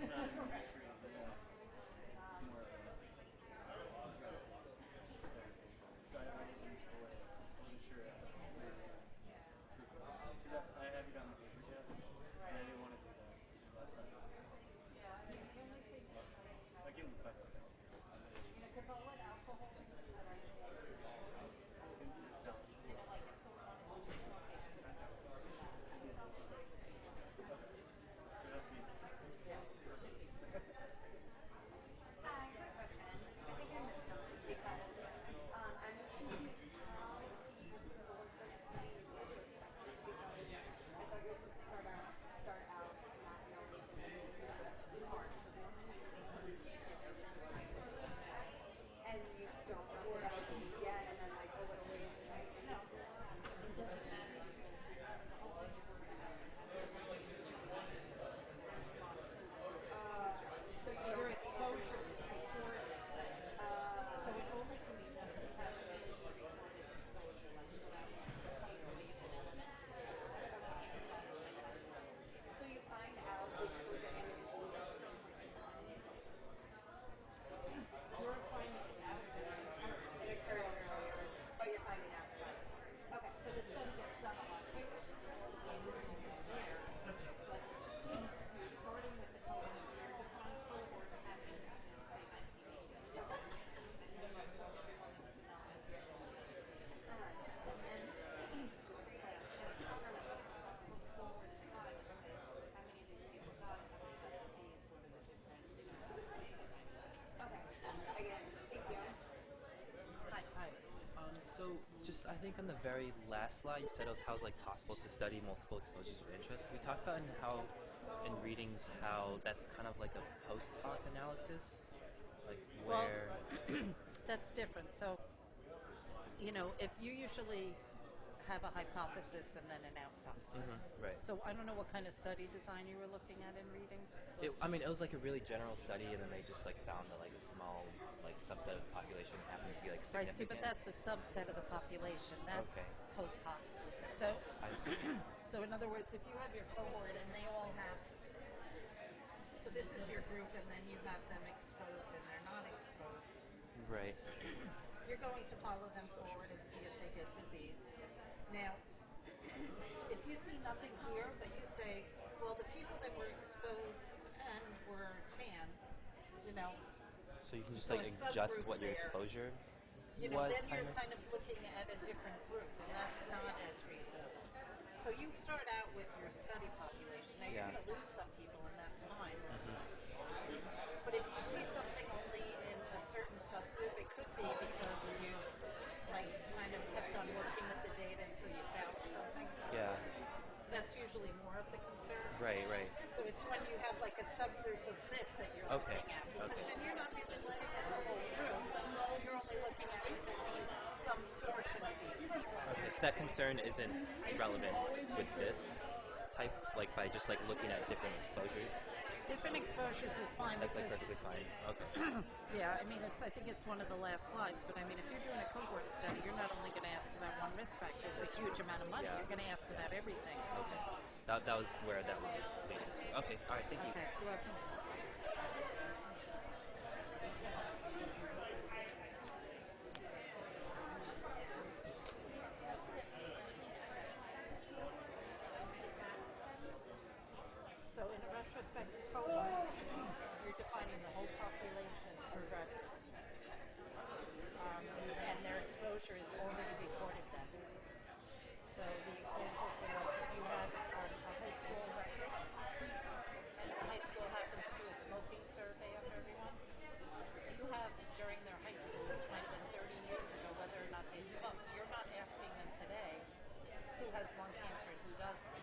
not in nutrients, it's more of a drug based. So I wasn't aware. I wasn't sure maybe because I haven't gotten the papers yet, and I didn't want to do that unless I give them 5 seconds. Because all that alcohol that I know is It's down. like if someone wanted to smoke it, So it has to be. Hi, quick question. I think I missed something because I'm just confused how this looks like pretty retrospective because I thought you were supposed to start out not knowing the names of parts. So normally you do research in retrospect and you don't know the evidence yet and then like a little ways and then you no, it doesn't matter because we have the whole thing we're going to have responses. so you Your don't exposure is recorded. So uh, it only can be done if you have a recorded exposure, like so that means the point where you can element so you find out the exposure and the disease at the same point in time. You're finding it out that it occurred. It occurred earlier. Oh, you're finding out later. Okay. So the study gets done a lot quicker because all the data is always there. But you're starting with the cohort. So your defined cohort happened in, say, 1980. Okay. And you must tell everyone it was in elementary school. And then forward in time and say how many of these people died, how many got disease, what are the different, Okay. I get it. Thank you. Hi. Hi. So just I think on the very last slide you said it was how it's like possible to study multiple exposures of interest. We talked about in readings how that's kind of like a post hoc analysis, like Well, where that's different. So, if you usually have a hypothesis and then an outcome. right. So I don't know what kind of study design you were looking at in readings. It was like a really general study, and then they just like found that like a small like subset of the population happened to be like Right, significant. see, but that's a subset of the population. That's Okay. post hoc. So, I see. so in other words, if you have your cohort and they all have, so this is your group, and then you have them exposed and they're not exposed. Right. You're going to follow them forward and see if they get disease. Now, if you see nothing here, but you say, well, the people that were exposed and were tan, you know, So you can just So like a adjust subgroup what your there. exposure you know, was then you're kind of looking at a different group, and that's not as reasonable. So you start out with your study population. Now you're Yeah. going to lose some people, and that's fine. But if you see something only in a certain subgroup, it could be because you like kind of kept on working with the data until you found something. Yeah. That's usually more of the concern. Right. So it's when you have like a subgroup of this that you're Okay. looking at, because Okay. then you're not really looking at the whole group. You're only looking at some portion of these people. Okay. So that concern isn't relevant with this type, like by just like looking at different exposures. Different exposures is fine That's like because, perfectly fine. Okay. yeah, I mean, I think it's one of the last slides, but I mean, if you're doing a cohort study, you're not only going to ask about one risk factor, it's a huge amount of money. Yeah. You're going to ask about everything. Okay. That was where that was leading to. Okay. All right. Thank you. Okay, you're welcome. So in a retrospective cohort, you're defining the whole population for retrospect. And their exposure is already recorded then. So the examples are like if you had a high school records, and the high school happens to do a smoking survey of everyone, you have during their high school, which might have been 30 years ago, whether or not they smoked. You're not asking them today who has lung cancer and who doesn't.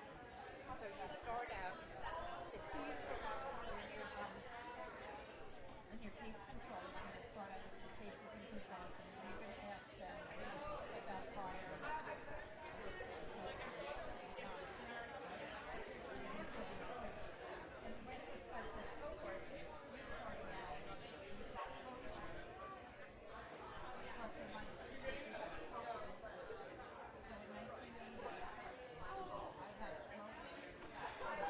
So you start out, it's 2 years from now, so in your case control, you're going to start out with your cases and controls, and then you're going to ask them about prior and the retrospective cohort, you're starting out plus or minus 2 years exposure. So in 1980, I had smoking, but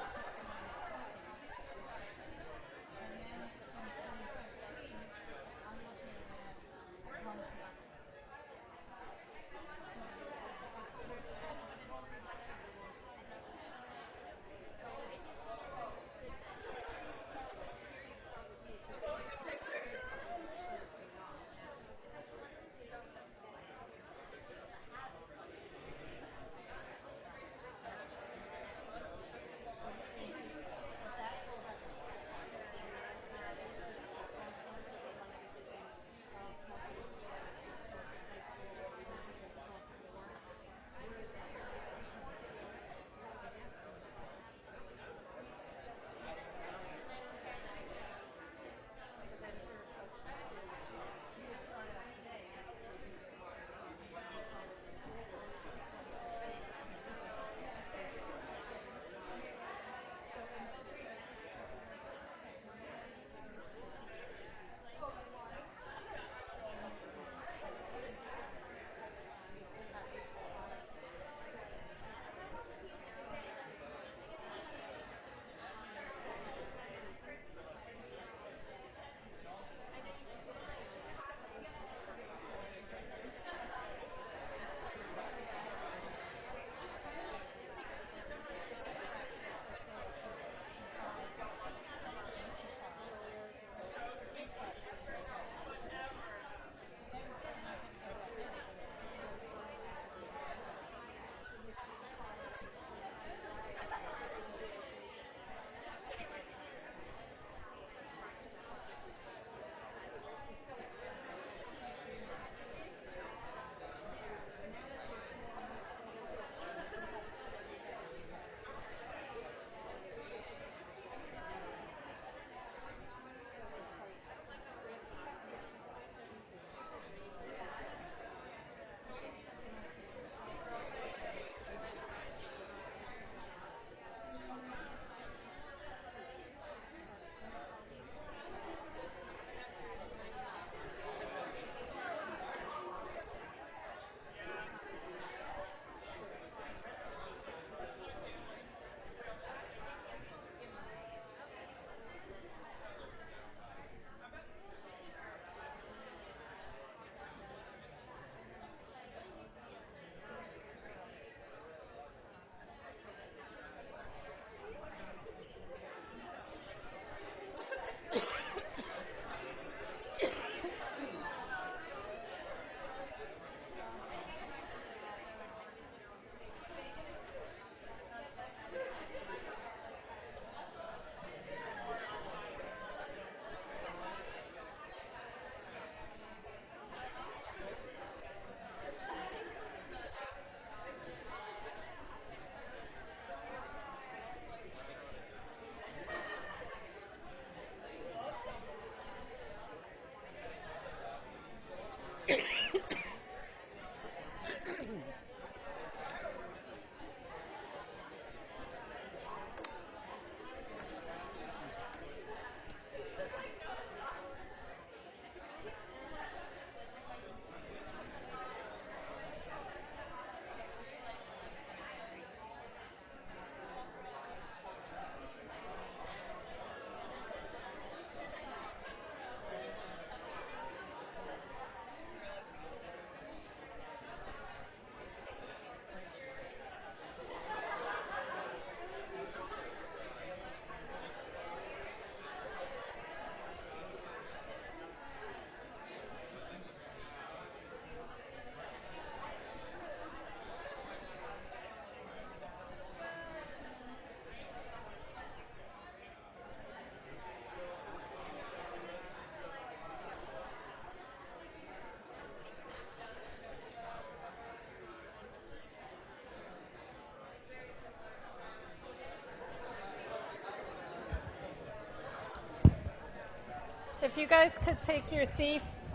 If you guys could take your seats.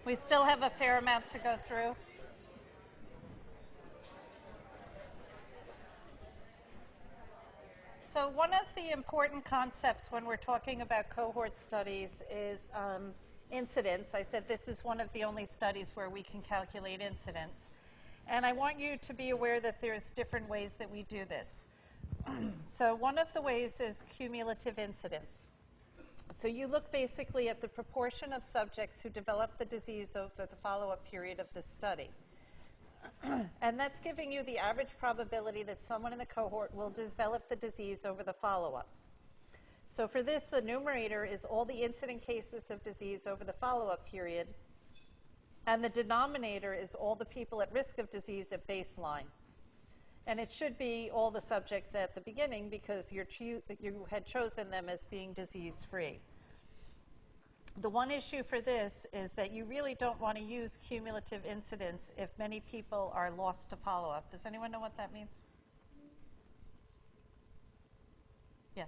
We still have a fair amount to go through. So one of the important concepts when we're talking about cohort studies is incidence. I said this is one of the only studies where we can calculate incidence. And I want you to be aware that there's different ways that we do this. So one of the ways is cumulative incidence. So you look basically at the proportion of subjects who develop the disease over the follow-up period of the study. And that's giving you the average probability that someone in the cohort will develop the disease over the follow-up. So for this, the numerator is all the incident cases of disease over the follow-up period, and the denominator is all the people at risk of disease at baseline. And it should be all the subjects at the beginning because you had chosen them as being disease-free. The one issue for this is that you really don't want to use cumulative incidence if many people are lost to follow-up. Does anyone know what that means? Yeah.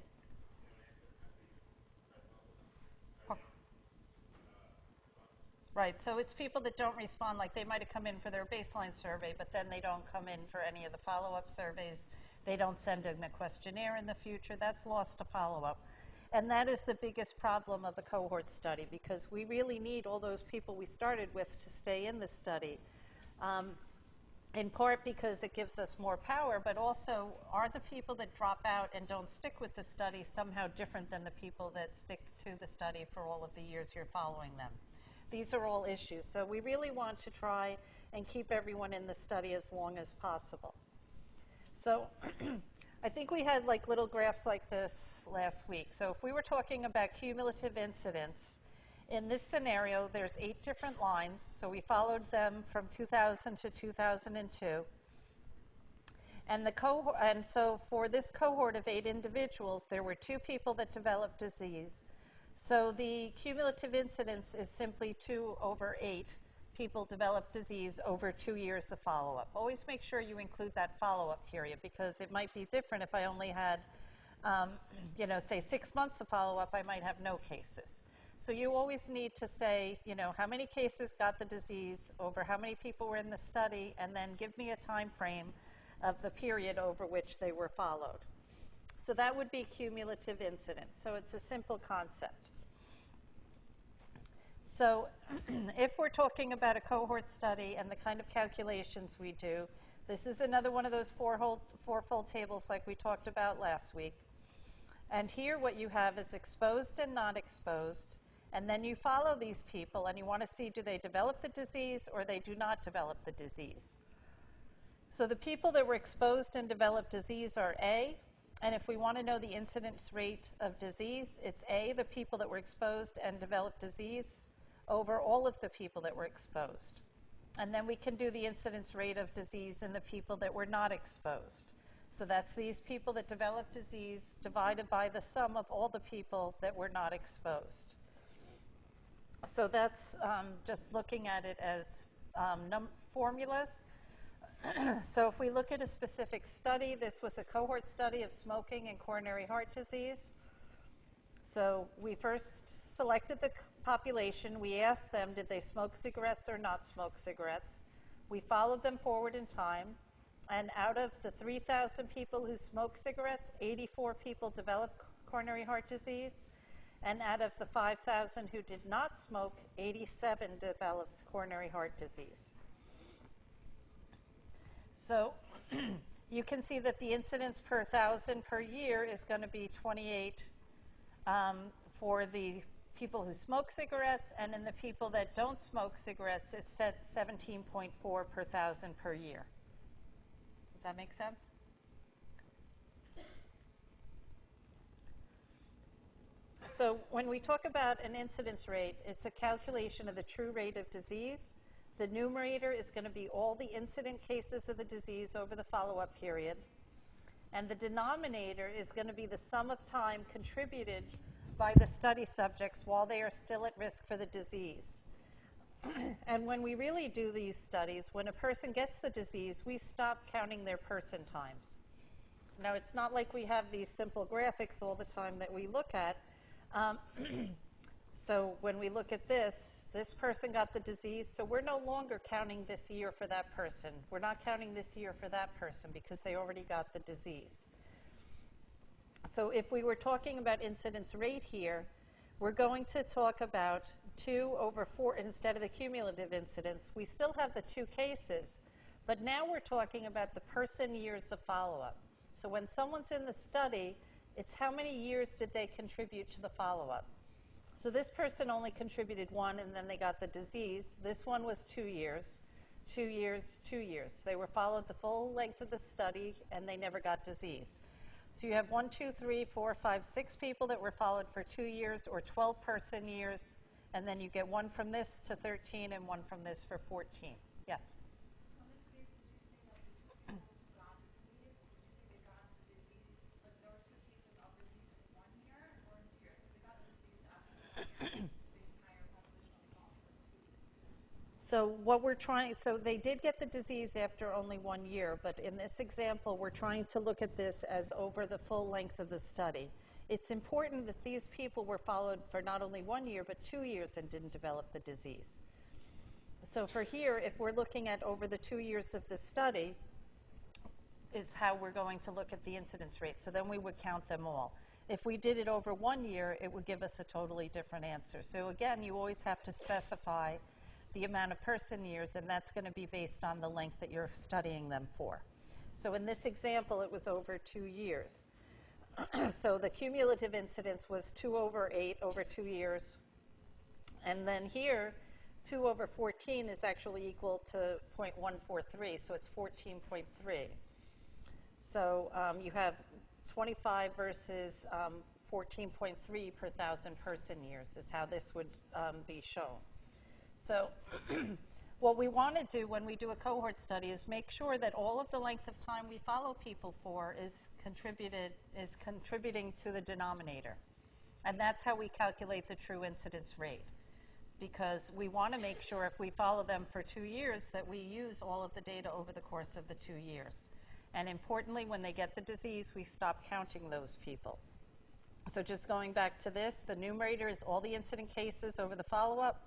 Right, so it's people that don't respond, like they might have come in for their baseline survey, but then they don't come in for any of the follow-up surveys. They don't send in a questionnaire in the future. That's lost to follow-up. And that is the biggest problem of a cohort study, because we really need all those people we started with to stay in the study, in part because it gives us more power, but also are the people that drop out and don't stick with the study somehow different than the people that stick to the study for all of the years you're following them? These are all issues. So we really want to try and keep everyone in the study as long as possible. So I think we had like little graphs like this last week. So if we were talking about cumulative incidence, in this scenario, there's 8 different lines. So we followed them from 2000 to 2002. And so for this cohort of 8 individuals, there were 2 people that developed disease. So the cumulative incidence is simply 2 over 8 people develop disease over 2 years of follow-up. Always make sure you include that follow-up period, because it might be different if I only had, say 6 months of follow-up, I might have no cases. So you always need to say, how many cases got the disease, over how many people were in the study, and then give me a time frame of the period over which they were followed. So that would be cumulative incidence. So it's a simple concept. So if we're talking about a cohort study and the kind of calculations we do, this is another one of those fourfold tables like we talked about last week. And here what you have is exposed and not exposed. And then you follow these people and you want to see, do they develop the disease or they do not develop the disease? So the people that were exposed and developed disease are A. And if we want to know the incidence rate of disease, it's A, the people that were exposed and developed disease, over all of the people that were exposed. And then we can do the incidence rate of disease in the people that were not exposed. So that's these people that developed disease divided by the sum of all the people that were not exposed. So that's just looking at it as formulas. So if we look at a specific study, this was a cohort study of smoking and coronary heart disease. So we first selected the population. We asked them, did they smoke cigarettes or not smoke cigarettes? We followed them forward in time. And out of the 3,000 people who smoked cigarettes, 84 people developed coronary heart disease. And out of the 5,000 who did not smoke, 87 developed coronary heart disease. So you can see that the incidence per 1,000 per year is going to be 28 for the people who smoke cigarettes, and in the people that don't smoke cigarettes, it's set 17.4 per 1,000 per year. Does that make sense? So when we talk about an incidence rate, it's a calculation of the true rate of disease. The numerator is going to be all the incident cases of the disease over the follow-up period. And the denominator is going to be the sum of time contributed by the study subjects while they are still at risk for the disease. And when we really do these studies, when a person gets the disease, we stop counting their person times. Now, it's not like we have these simple graphics all the time that we look at. Um, so when we look at this person got the disease, so we're no longer counting this year for that person. We're not counting this year for that person because they already got the disease. So if we were talking about incidence rate here, we're going to talk about 2/4 instead of the cumulative incidence. We still have the 2 cases, but now we're talking about the person years of follow-up. So when someone's in the study, it's how many years did they contribute to the follow-up. So this person only contributed 1 and then they got the disease. This one was 2 years, 2 years, 2 years. They were followed the full length of the study and they never got disease. So you have 1, 2, 3, 4, 5, 6 people that were followed for 2 years or 12 person years, and then you get 1 from this to 13 and 1 from this for 14. Yes? So in this case, would you say that the 2 people who got the disease, would you say they got the disease, like there were 2 cases of disease in 1 year or in 2 years? So they got the disease after 1 year, the entire population was followed for 2 years. So so they did get the disease after only 1 year, but in this example, we're trying to look at this as over the full length of the study. It's important that these people were followed for not only 1 year, but 2 years and didn't develop the disease. So for here, if we're looking at over the 2 years of the study, is how we're going to look at the incidence rate. So then we would count them all. If we did it over 1 year, it would give us a totally different answer. So again, you always have to specify the amount of person years, and that's going to be based on the length that you're studying them for. So in this example, it was over 2 years. So the cumulative incidence was 2/8 over 2 years. And then here, 2/14 is actually equal to 0.143, so it's 14.3. So you have 25 versus 14.3 per 1,000 person years is how this would be shown. So what we want to do when we do a cohort study is make sure that all of the length of time we follow people for is contributing to the denominator. And that's how we calculate the true incidence rate. Because we want to make sure if we follow them for 2 years that we use all of the data over the course of the 2 years. And importantly, when they get the disease, we stop counting those people. So just going back to this, the numerator is all the incident cases over the follow-up.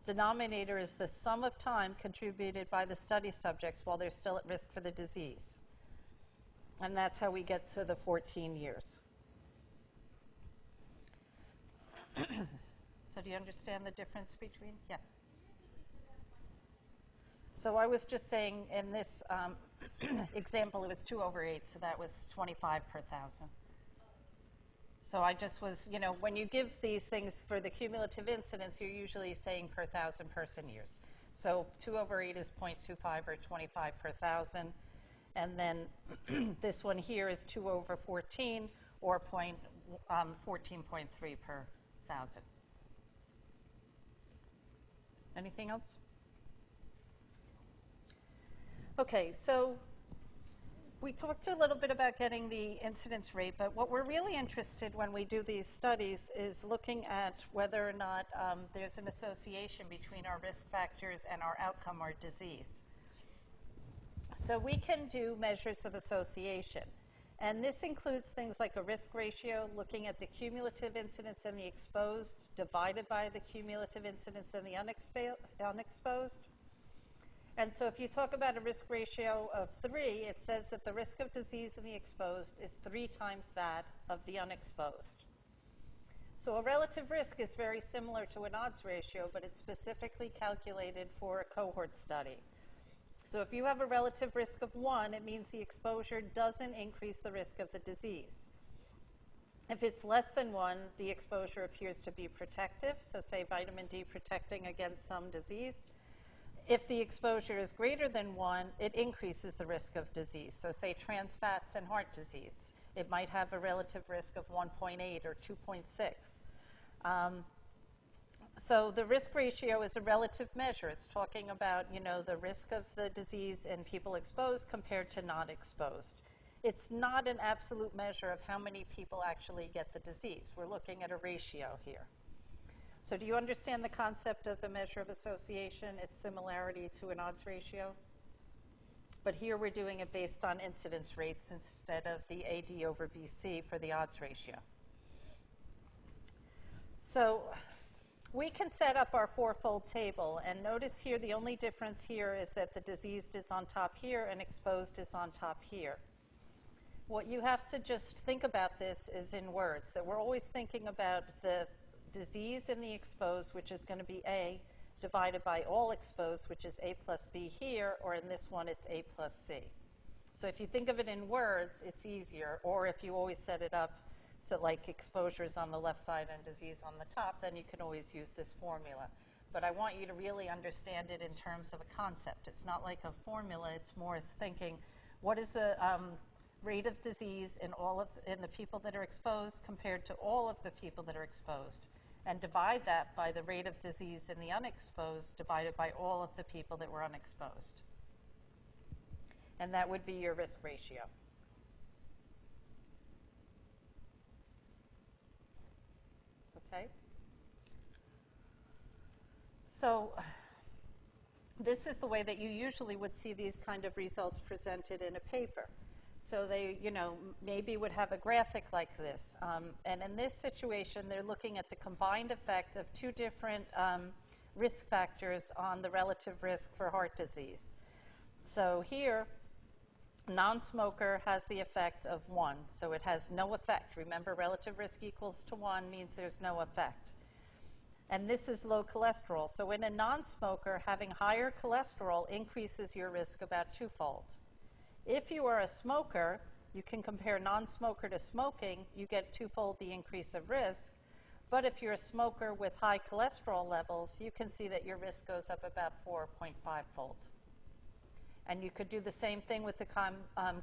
Denominator is the sum of time contributed by the study subjects while they're still at risk for the disease. And that's how we get to the 14 years. So do you understand the difference between? Yes. So I was just saying in this example, it was 2/8, so that was 25 per 1,000. So I just was, when you give these things for the cumulative incidence, you're usually saying per 1,000 person years. So 2/8 is 0.25 or 25 per 1,000. And then this one here is 2/14 or 14.3 per 1,000. Anything else? Okay, so we talked a little bit about getting the incidence rate, but what we're really interested when we do these studies is looking at whether or not there's an association between our risk factors and our outcome or disease. So we can do measures of association. And this includes things like a risk ratio, looking at the cumulative incidence and the exposed divided by the cumulative incidence and the unexposed. And so if you talk about a risk ratio of 3, it says that the risk of disease in the exposed is 3 times that of the unexposed. So a relative risk is very similar to an odds ratio, but it's specifically calculated for a cohort study. So if you have a relative risk of 1, it means the exposure doesn't increase the risk of the disease. If it's less than 1, the exposure appears to be protective, so say vitamin D protecting against some disease. If the exposure is greater than 1, it increases the risk of disease. So say trans fats and heart disease. It might have a relative risk of 1.8 or 2.6. So the risk ratio is a relative measure. It's talking about, the risk of the disease in people exposed compared to not exposed. It's not an absolute measure of how many people actually get the disease. We're looking at a ratio here. So do you understand the concept of the measure of association, its similarity to an odds ratio? But here we're doing it based on incidence rates instead of the AD over BC for the odds ratio. So we can set up our fourfold table, and notice here the only difference here is that the diseased is on top here and exposed is on top here. What you have to just think about this is in words, that we're always thinking about the disease in the exposed, which is going to be A, divided by all exposed, which is A plus B here, or in this one it's A plus C. So if you think of it in words, it's easier, or if you always set it up so like exposure is on the left side and disease on the top, then you can always use this formula. But I want you to really understand it in terms of a concept. It's not like a formula, it's more as thinking, what is the rate of disease in the people that are exposed compared to all of the people that are exposed, and divide that by the rate of disease in the unexposed divided by all of the people that were unexposed. And that would be your risk ratio. Okay? So this is the way that you usually would see these kind of results presented in a paper. So they, maybe would have a graphic like this. And in this situation, they're looking at the combined effect of two different risk factors on the relative risk for heart disease. So here, non-smoker has the effect of 1. So it has no effect. Remember, relative risk equals to 1 means there's no effect. And this is low cholesterol. So in a non-smoker, having higher cholesterol increases your risk about twofold. If you are a smoker, you can compare non-smoker to smoking, you get twofold the increase of risk. But if you're a smoker with high cholesterol levels, you can see that your risk goes up about 4.5-fold. And you could do the same thing with the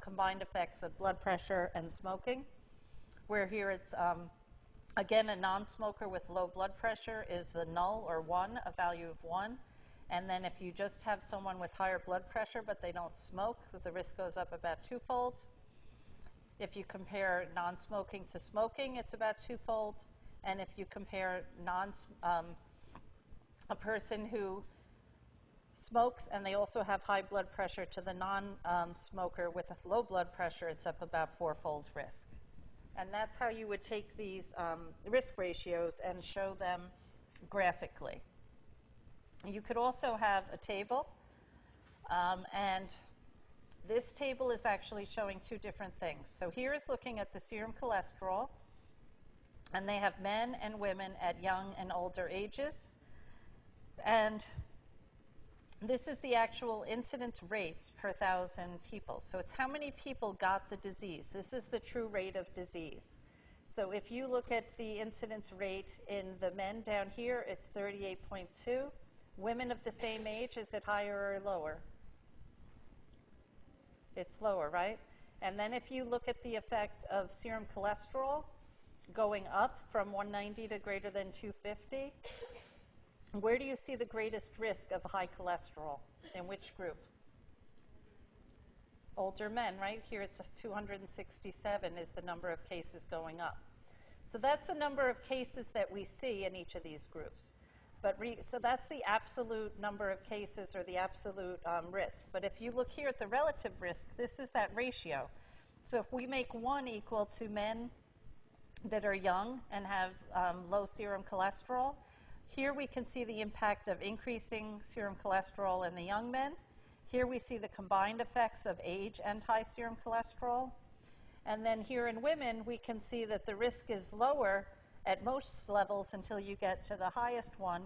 combined effects of blood pressure and smoking, where here it's, again, a non-smoker with low blood pressure is the null, or 1, a value of 1. And then if you just have someone with higher blood pressure but they don't smoke, the risk goes up about twofold. If you compare non-smoking to smoking, it's about twofold. And if you compare a person who smokes and they also have high blood pressure to the non-smoker with a low blood pressure, it's up about 4-fold risk. And that's how you would take these risk ratios and show them graphically. You could also have a table, and this table is actually showing two different things. So here is looking at the serum cholesterol, and they have men and women at young and older ages. And this is the actual incidence rates per 1,000 people. So it's how many people got the disease. This is the true rate of disease. So if you look at the incidence rate in the men down here, it's 38.2. Women of the same age, is it higher or lower? It's lower, right? And then if you look at the effect of serum cholesterol going up from 190 to greater than 250, where do you see the greatest risk of high cholesterol? In which group? Older men, right? Here it's 267 is the number of cases going up. So that's the number of cases that we see in each of these groups. But so that's the absolute number of cases or the absolute risk. But if you look here at the relative risk, this is that ratio. So if we make 1 equal to men that are young and have low serum cholesterol, here we can see the impact of increasing serum cholesterol in the young men. Here we see the combined effects of age and high serum cholesterol. And then here in women, we can see that the risk is lower at most levels until you get to the highest one.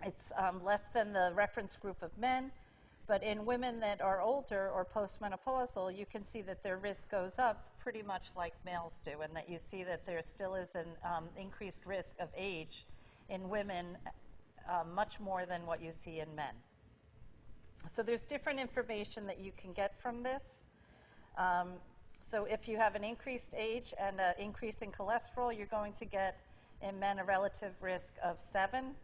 It's less than the reference group of men, but in women that are older or postmenopausal, you can see that their risk goes up pretty much like males do, and that you see that there still is an increased risk of age in women much more than what you see in men. So there's different information that you can get from this. So if you have an increased age and an increase in cholesterol, you're going to get in men a relative risk of 7.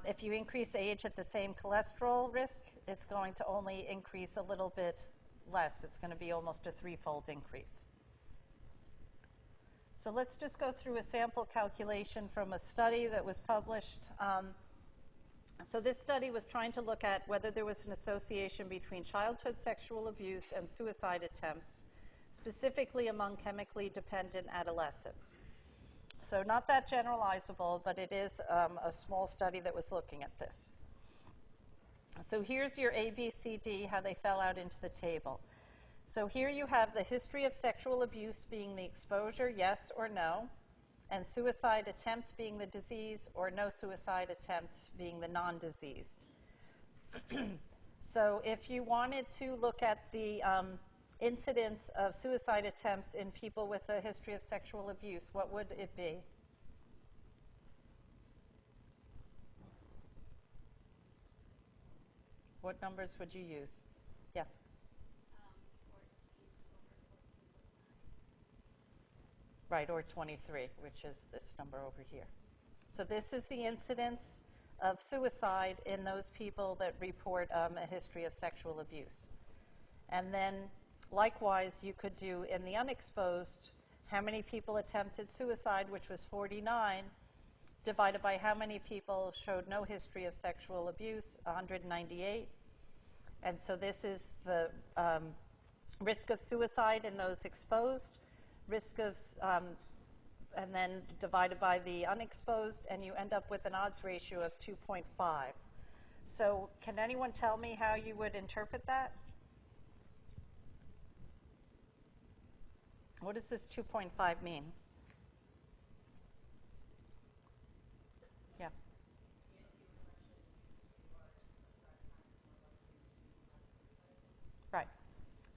If you increase age at the same cholesterol risk, it's going to only increase a little bit less. It's going to be almost a 3-fold increase. So let's just go through a sample calculation from a study that was published So this study was trying to look at whether there was an association between childhood sexual abuse and suicide attempts, specifically among chemically dependent adolescents. So not that generalizable, but it is a small study that was looking at this. So here's your A, B, C, D, how they fell out into the table. So here you have the history of sexual abuse being the exposure, yes or no, and suicide attempt being the disease, or no suicide attempt being the non-diseased. So if you wanted to look at the incidence of suicide attempts in people with a history of sexual abuse, what would it be? What numbers would you use? Yes? 14 over 14.9. Right, or 23, which is this number over here. So this is the incidence of suicide in those people that report a history of sexual abuse. And then, likewise, you could do in the unexposed, how many people attempted suicide, which was 49, divided by how many people showed no history of sexual abuse, 198. And so this is the risk of suicide in those exposed, risk of, and then divided by the unexposed, and you end up with an odds ratio of 2.5. So can anyone tell me how you would interpret that? What does this 2.5 mean? Yeah. Right.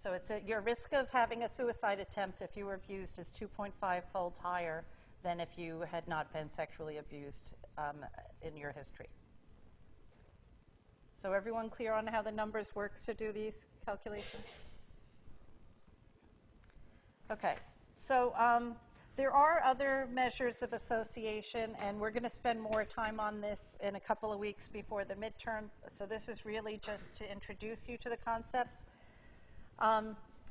So it's your risk of having a suicide attempt if you were abused is 2.5-fold higher than if you had not been sexually abused in your history. So everyone clear on how the numbers work to do these calculations? Okay. So there are other measures of association, and we're going to spend more time on this in a couple of weeks before the midterm. So this is really just to introduce you to the concepts.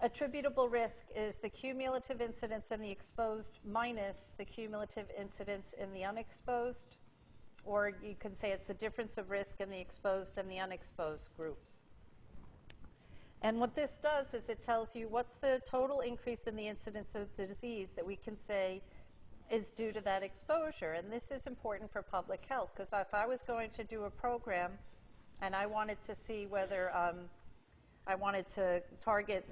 Attributable risk is the cumulative incidence in the exposed minus the cumulative incidence in the unexposed, or you can say it's the difference of risk in the exposed and the unexposed groups. And what this does is it tells you what's the total increase in the incidence of the disease that we can say is due to that exposure. And this is important for public health, because if I was going to do a program and I wanted to see whether I wanted to target,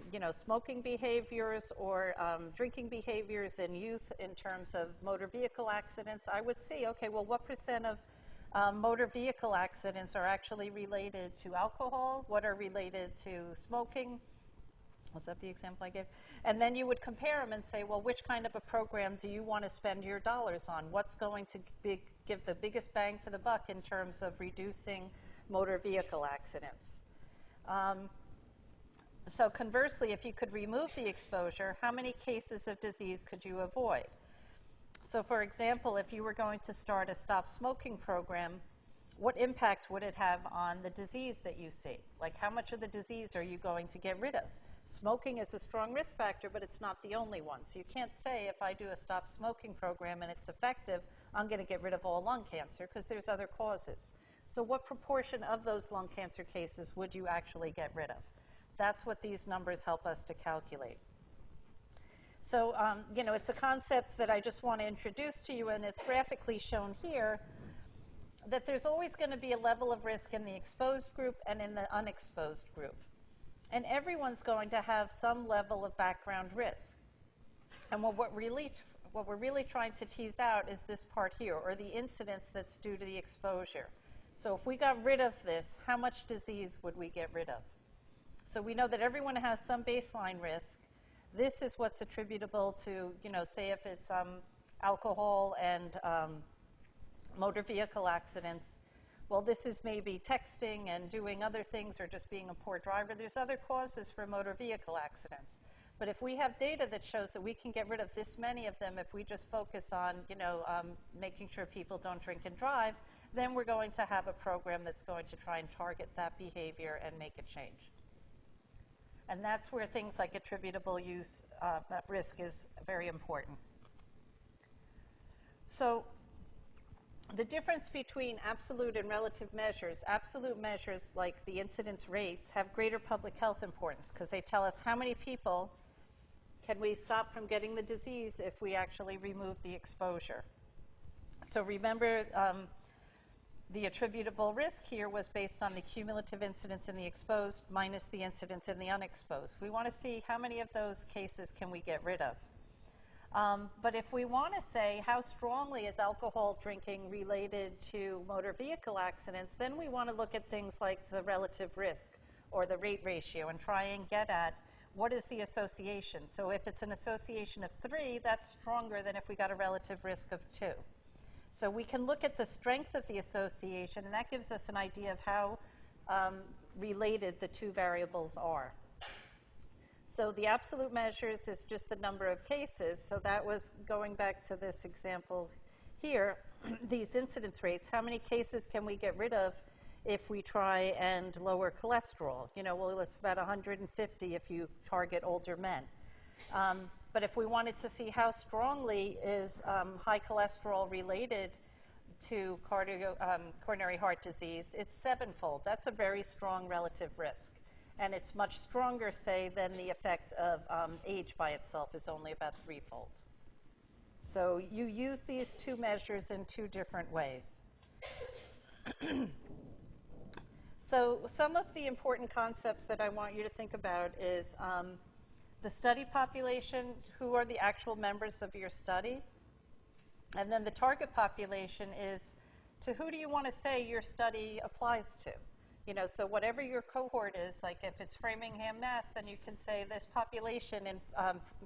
smoking behaviors or drinking behaviors in youth in terms of motor vehicle accidents, I would see, okay, well, what percent of motor vehicle accidents are actually related to alcohol? What are related to smoking? Was that the example I gave? And then you would compare them and say, well, which kind of a program do you want to spend your dollars on? What's going to give the biggest bang for the buck in terms of reducing motor vehicle accidents? So conversely, if you could remove the exposure, how many cases of disease could you avoid? So for example, if you were going to start a stop smoking program, what impact would it have on the disease that you see? Like, how much of the disease are you going to get rid of? Smoking is a strong risk factor, but it's not the only one. So you can't say if I do a stop smoking program and it's effective, I'm going to get rid of all lung cancer, because there's other causes. So what proportion of those lung cancer cases would you actually get rid of? That's what these numbers help us to calculate. So, it's a concept that I just want to introduce to you, and it's graphically shown here, that there's always going to be a level of risk in the exposed group and in the unexposed group. And everyone's going to have some level of background risk. And what we're really trying to tease out is this part here, or the incidence that's due to the exposure. So if we got rid of this, how much disease would we get rid of? So we know that everyone has some baseline risk. This is what's attributable to, say if it's alcohol and motor vehicle accidents. Well, this is maybe texting and doing other things, or just being a poor driver. There's other causes for motor vehicle accidents. But if we have data that shows that we can get rid of this many of them if we just focus on, making sure people don't drink and drive, then we're going to have a program that's going to try and target that behavior and make it change. And that's where things like attributable use risk is very important. So The difference between absolute and relative measures like the incidence rates have greater public health importance because they tell us how many people can we stop from getting the disease if we actually remove the exposure. So remember, the attributable risk here was based on the cumulative incidence in the exposed minus the incidence in the unexposed. We want to see how many of those cases can we get rid of. But if we want to say how strongly is alcohol drinking related to motor vehicle accidents, then we want to look at things like the relative risk or the rate ratio and try and get at what is the association. So if it's an association of 3, that's stronger than if we got a relative risk of 2. So we can look at the strength of the association, and that gives us an idea of how related the two variables are. So the absolute measures is just the number of cases. So that was going back to this example here, these incidence rates. How many cases can we get rid of if we try and lower cholesterol? You know, well, it's about 150 if you target older men. But if we wanted to see how strongly is high cholesterol related to coronary heart disease, it's 7-fold. That's a very strong relative risk. And it's much stronger, say, than the effect of age by itself is only about 3-fold. So you use these two measures in two different ways. So some of the important concepts that I want you to think about is the study population, who are the actual members of your study, and then the target population is to who do you want to say your study applies to? You know, so whatever your cohort is, like if it's Framingham, Mass, then you can say this population in,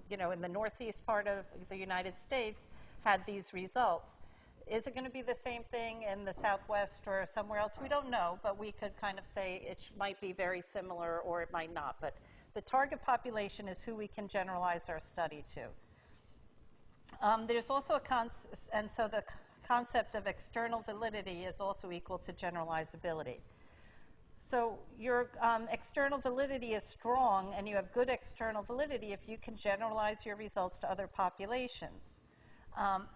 you know, in the northeast part of the United States had these results. Is it going to be the same thing in the Southwest or somewhere else? We don't know, but we could kind of say it might be very similar or it might not. But the target population is who we can generalize our study to. There's also and so the concept of external validity is also equal to generalizability. So your external validity is strong, and you have good external validity if you can generalize your results to other populations.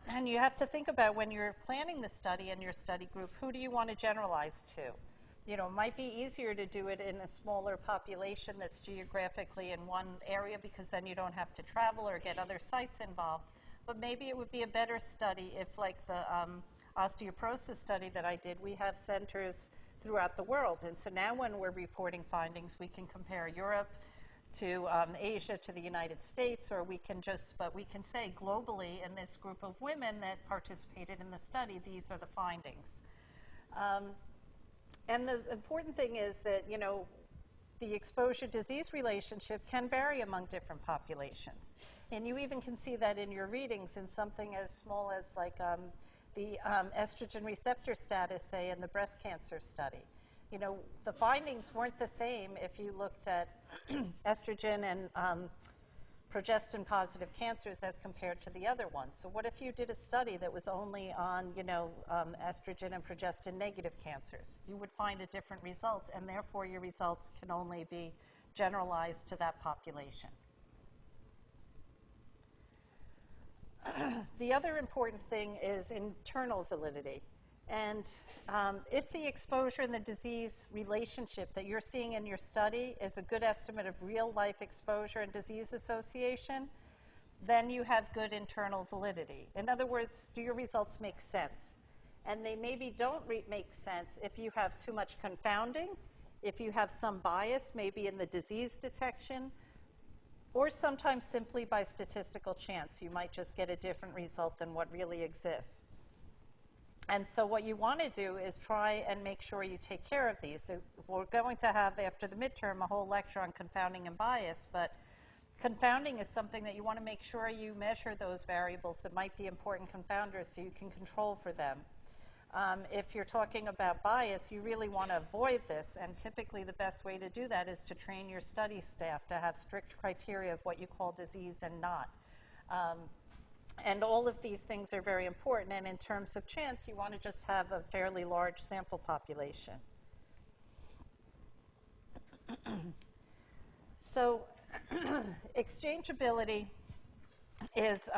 And you have to think about when you're planning the study and your study group, who do you want to generalize to? You know, it might be easier to do it in a smaller population that's geographically in one area because then you don't have to travel or get other sites involved. But maybe it would be a better study if, like the osteoporosis study that I did, we have centers throughout the world. And so now when we're reporting findings, we can compare Europe to Asia to the United States, or we can say globally in this group of women that participated in the study, these are the findings. And the important thing is that, you know, the exposure-disease relationship can vary among different populations. And you even can see that in your readings in something as small as like the estrogen receptor status, say, in the breast cancer study. You know, the findings weren't the same if you looked at estrogen and progestin-positive cancers as compared to the other ones. So what if you did a study that was only on, you know, estrogen and progestin-negative cancers? You would find a different result, and therefore your results can only be generalized to that population. The other important thing is internal validity. And if the exposure and the disease relationship that you're seeing in your study is a good estimate of real-life exposure and disease association, then you have good internal validity. In other words, do your results make sense? And they maybe don't make sense if you have too much confounding, if you have some bias, maybe in the disease detection, or sometimes simply by statistical chance. You might just get a different result than what really exists. And so what you want to do is try and make sure you take care of these. So we're going to have, after the midterm, a whole lecture on confounding and bias, but confounding is something that you want to make sure you measure those variables that might be important confounders so you can control for them. If you're talking about bias, you really want to avoid this, and typically the best way to do that is to train your study staff to have strict criteria of what you call disease and not. And all of these things are very important, and in terms of chance, you want to just have a fairly large sample population. So exchangeability is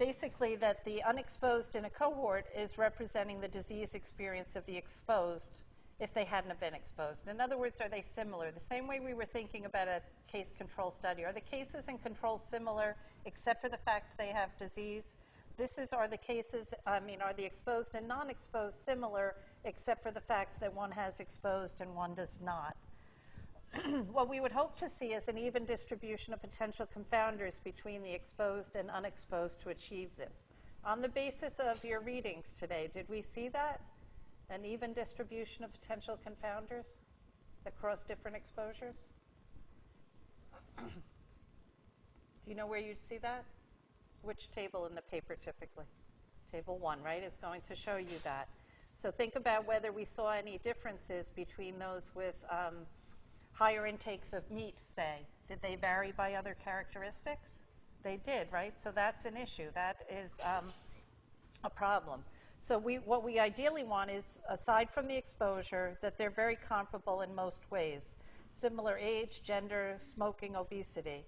basically that the unexposed in a cohort is representing the disease experience of the exposed if they hadn't have been exposed. In other words, are they similar? The same way we were thinking about a case control study. Are the cases and controls similar except for the fact they have disease? Are the exposed and non-exposed similar except for the fact that one has exposed and one does not? What we would hope to see is an even distribution of potential confounders between the exposed and unexposed to achieve this. On the basis of your readings today, did we see that? An even distribution of potential confounders across different exposures? Do you know where you'd see that? Which table in the paper typically? Table 1, right, is going to show you that. So think about whether we saw any differences between those with higher intakes of meat, say. Did they vary by other characteristics? They did, right? So that's an issue. That is a problem. So what we ideally want is, aside from the exposure, that they're very comparable in most ways. Similar age, gender, smoking, obesity.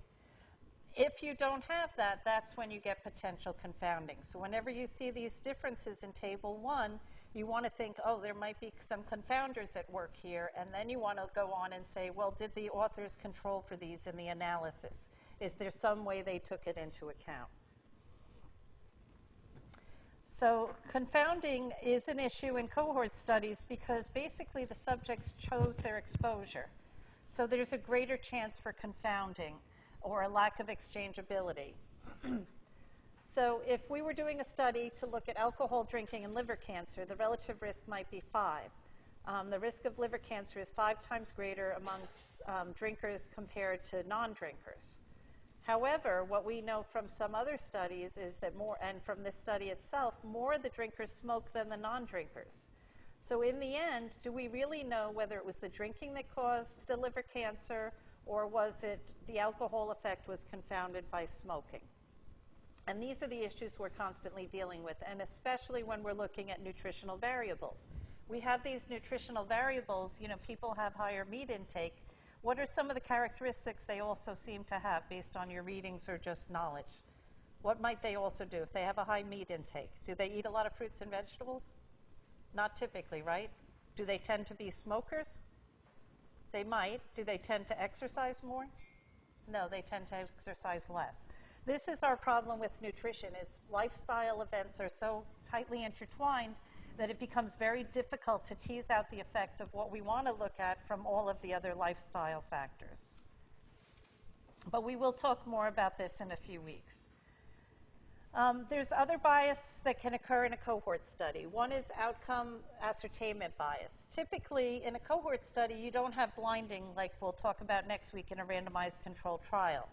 If you don't have that, that's when you get potential confounding. So whenever you see these differences in Table 1, you want to think, oh, there might be some confounders at work here, and then you want to go on and say, well, did the authors control for these in the analysis? Is there some way they took it into account? So confounding is an issue in cohort studies because basically the subjects chose their exposure. So there's a greater chance for confounding or a lack of exchangeability. So if we were doing a study to look at alcohol drinking and liver cancer, the relative risk might be 5. The risk of liver cancer is 5 times greater amongst drinkers compared to non-drinkers. However, what we know from some other studies is that more, and from this study itself, more of the drinkers smoke than the non-drinkers. So in the end, do we really know whether it was the drinking that caused the liver cancer, or was it the alcohol effect was confounded by smoking? And these are the issues we're constantly dealing with, and especially when we're looking at nutritional variables. We have these nutritional variables, people have higher meat intake. What are some of the characteristics they also seem to have based on your readings or just knowledge? What might they also do if they have a high meat intake? Do they eat a lot of fruits and vegetables? Not typically, right? Do they tend to be smokers? They might. Do they tend to exercise more? No, they tend to exercise less. This is our problem with nutrition, is lifestyle events are so tightly intertwined that it becomes very difficult to tease out the effect of what we want to look at from all of the other lifestyle factors. But we will talk more about this in a few weeks. There's other bias that can occur in a cohort study. One is outcome ascertainment bias. Typically, in a cohort study, you don't have blinding like we'll talk about next week in a randomized controlled trial.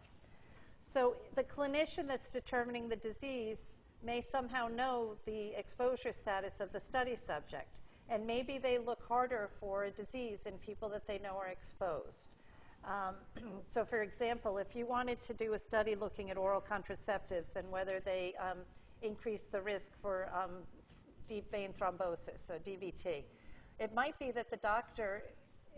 So the clinician that's determining the disease may somehow know the exposure status of the study subject, and maybe they look harder for a disease in people that they know are exposed. So for example, if you wanted to do a study looking at oral contraceptives and whether they increase the risk for deep vein thrombosis, so DVT, it might be that the doctor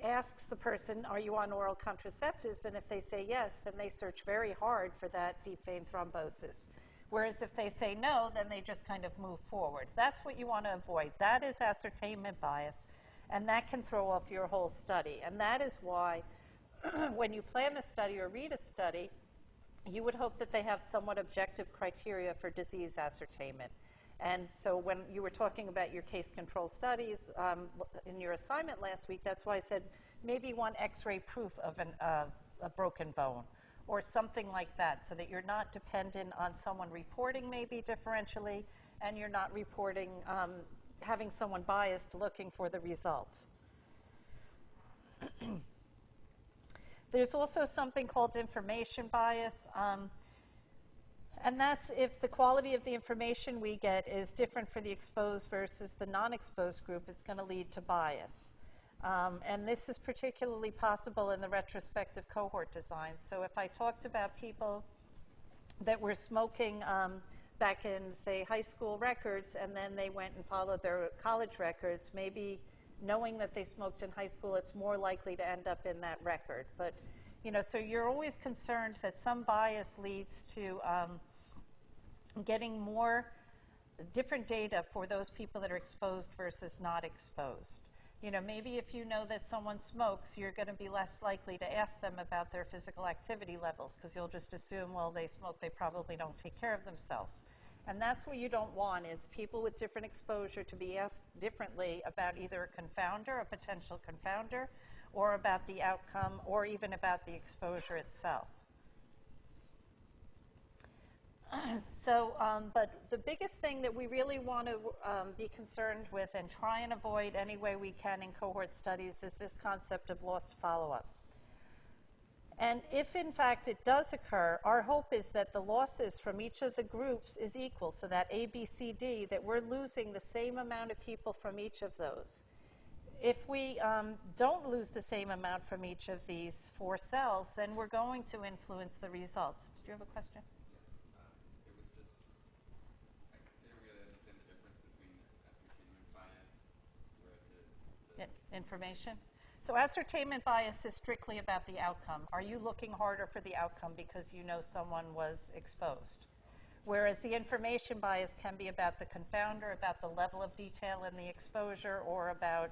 asks the person, are you on oral contraceptives? And if they say yes, then they search very hard for that deep vein thrombosis. Whereas if they say no, then they just kind of move forward. That's what you want to avoid. That is ascertainment bias, and that can throw off your whole study. And that is why when you plan a study or read a study, you would hope that they have somewhat objective criteria for disease ascertainment. And so when you were talking about your case control studies in your assignment last week, that's why I said maybe one X-ray proof of a broken bone or something like that, so that you're not dependent on someone reporting maybe differentially, and you're not reporting, having someone biased looking for the results. There's also something called information bias. And that's if the quality of the information we get is different for the exposed versus the non-exposed group, it's going to lead to bias. And this is particularly possible in the retrospective cohort design. So if I talked about people that were smoking back in, say, high school records, and then they went and followed their college records, maybe knowing that they smoked in high school, it's more likely to end up in that record. But, so you're always concerned that some bias leads to getting more different data for those people that are exposed versus not exposed. You know, maybe if you know that someone smokes, you're going to be less likely to ask them about their physical activity levels because you'll just assume, well, they smoke, they probably don't take care of themselves. And that's what you don't want, is people with different exposure to be asked differently about either a confounder, a potential confounder, or about the outcome, or even about the exposure itself. But the biggest thing that we really want to be concerned with and try and avoid any way we can in cohort studies is this concept of lost follow-up. And if, in fact, it does occur, our hope is that the losses from each of the groups is equal, so that A, B, C, D, that we're losing the same amount of people from each of those. If we don't lose the same amount from each of these 4 cells, then we're going to influence the results. Did you have a question? Information. So ascertainment bias is strictly about the outcome. Are you looking harder for the outcome because you know someone was exposed? Whereas the information bias can be about the confounder, about the level of detail in the exposure, or about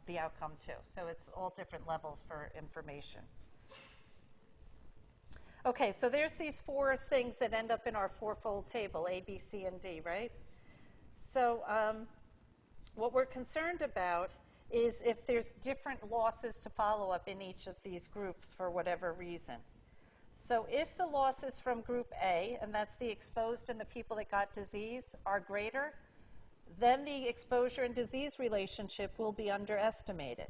the outcome too. So it's all different levels for information. Okay, so there's these 4 things that end up in our 4-fold table, A, B, C, and D, right? So what we're concerned about is if there's different losses to follow up in each of these groups for whatever reason. So if the losses from group A, and that's the exposed and the people that got disease, are greater, then the exposure and disease relationship will be underestimated.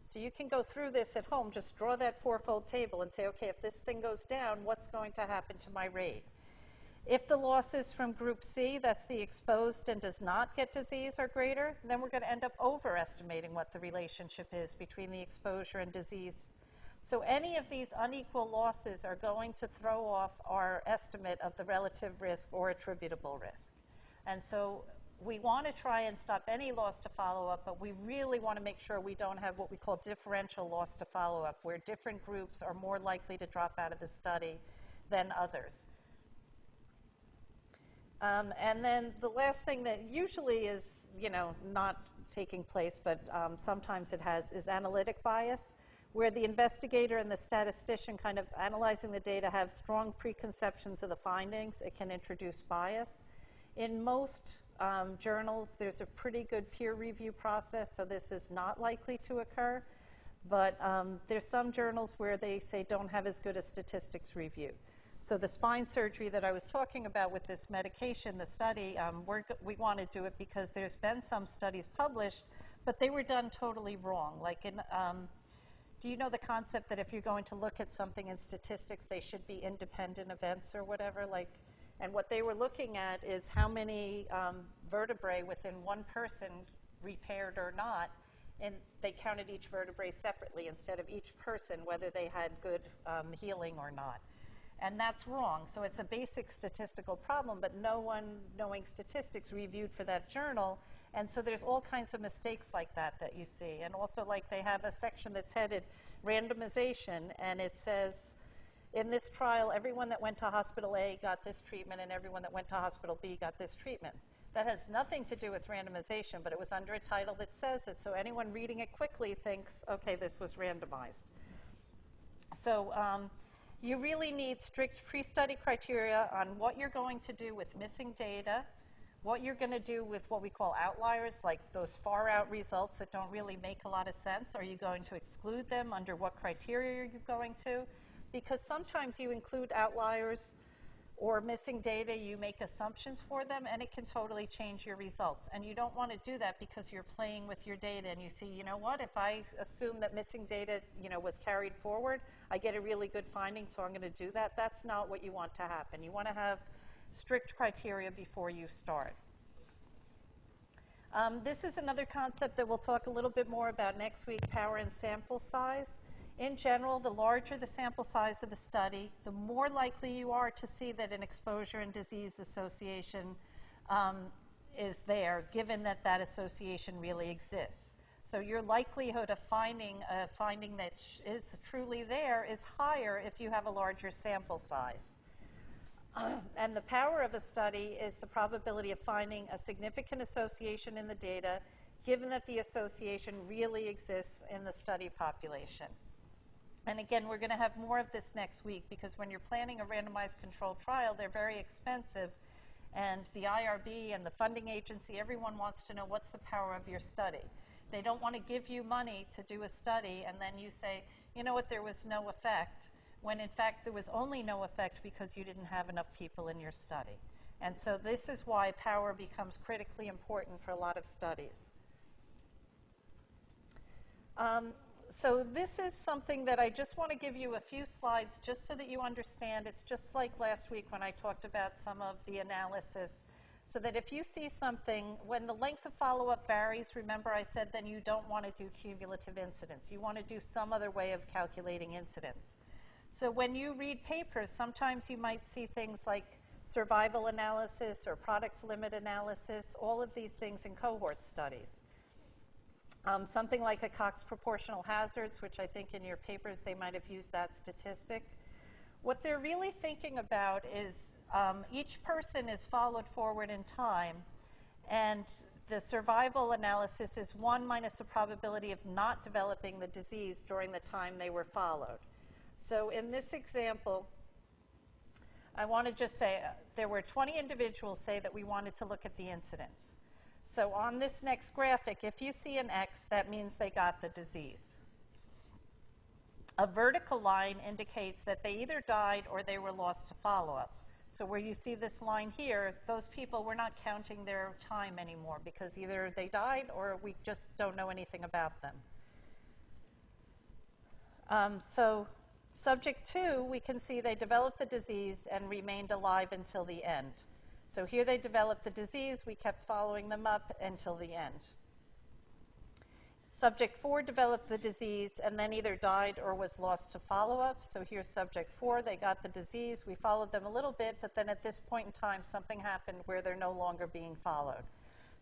So you can go through this at home, just draw that 4-fold table and say, okay, if this thing goes down, what's going to happen to my rate? If the losses from group C, that's the exposed and does not get disease, are greater, then we're going to end up overestimating what the relationship is between the exposure and disease. So any of these unequal losses are going to throw off our estimate of the relative risk or attributable risk. And so we want to try and stop any loss to follow-up, but we really want to make sure we don't have what we call differential loss to follow-up, where different groups are more likely to drop out of the study than others. And then the last thing that usually is, you know, not taking place, but sometimes it has, is analytic bias, where the investigator and the statistician kind of analyzing the data have strong preconceptions of the findings. It can introduce bias. In most journals, there's a pretty good peer review process, so this is not likely to occur. But there's some journals where they say don't have as good a statistics review. So the spine surgery that I was talking about with this medication, the study, we want to do it because there's been some studies published, but they were done totally wrong. Like in, do you know the concept that if you're going to look at something in statistics, they should be independent events or whatever? Like, and what they were looking at is how many vertebrae within one person repaired or not, and they counted each vertebrae separately instead of each person, whether they had good healing or not. And that's wrong. So it's a basic statistical problem, but no one knowing statistics reviewed for that journal. And so there's all kinds of mistakes like that that you see. And also, like, they have a section that's headed randomization, and it says, in this trial, everyone that went to hospital A got this treatment, and everyone that went to hospital B got this treatment. That has nothing to do with randomization, but it was under a title that says it. So anyone reading it quickly thinks, okay, this was randomized. So you really need strict pre-study criteria on what you're going to do with missing data, what you're going to do with what we call outliers, like those far-out results that don't really make a lot of sense. Are you going to exclude them? Under what criteria are you going to? Because sometimes you include outliers or missing data, you make assumptions for them, and it can totally change your results. And you don't want to do that because you're playing with your data and you see, you know what, if I assume that missing data, you know, was carried forward, I get a really good finding, so I'm going to do that. That's not what you want to happen. You want to have strict criteria before you start. This is another concept that we'll talk a little bit more about next week, power and sample size. In general, the larger the sample size of the study, the more likely you are to see that an exposure and disease association is there, given that that association really exists. So your likelihood of finding a finding that is truly there is higher if you have a larger sample size. And the power of a study is the probability of finding a significant association in the data, given that the association really exists in the study population. And again, we're going to have more of this next week, because when you're planning a randomized controlled trial, they're very expensive. And the IRB and the funding agency, everyone wants to know what's the power of your study. They don't want to give you money to do a study and then you say, you know what, there was no effect, when in fact there was only no effect because you didn't have enough people in your study. And so this is why power becomes critically important for a lot of studies. So this is something that I just want to give you a few slides just so that you understand. It's just like last week when I talked about some of the analysis, so that if you see something, when the length of follow-up varies, remember I said then you don't want to do cumulative incidence. You want to do some other way of calculating incidence. So when you read papers, sometimes you might see things like survival analysis or product limit analysis, all of these things in cohort studies. Something like a Cox proportional hazards, which I think in your papers they might have used that statistic. What they're really thinking about is each person is followed forward in time, and the survival analysis is 1 minus the probability of not developing the disease during the time they were followed. So in this example, I want to just say there were 20 individuals, say, that we wanted to look at the incidence. So on this next graphic, if you see an X, that means they got the disease. A vertical line indicates that they either died or they were lost to follow-up. So where you see this line here, those people, we're not counting their time anymore because either they died or we just don't know anything about them. So subject 2, we can see they developed the disease and remained alive until the end. So here they developed the disease, we kept following them up until the end. Subject 4 developed the disease and then either died or was lost to follow-up. So here's subject 4, they got the disease, we followed them a little bit, but then at this point in time something happened where they're no longer being followed.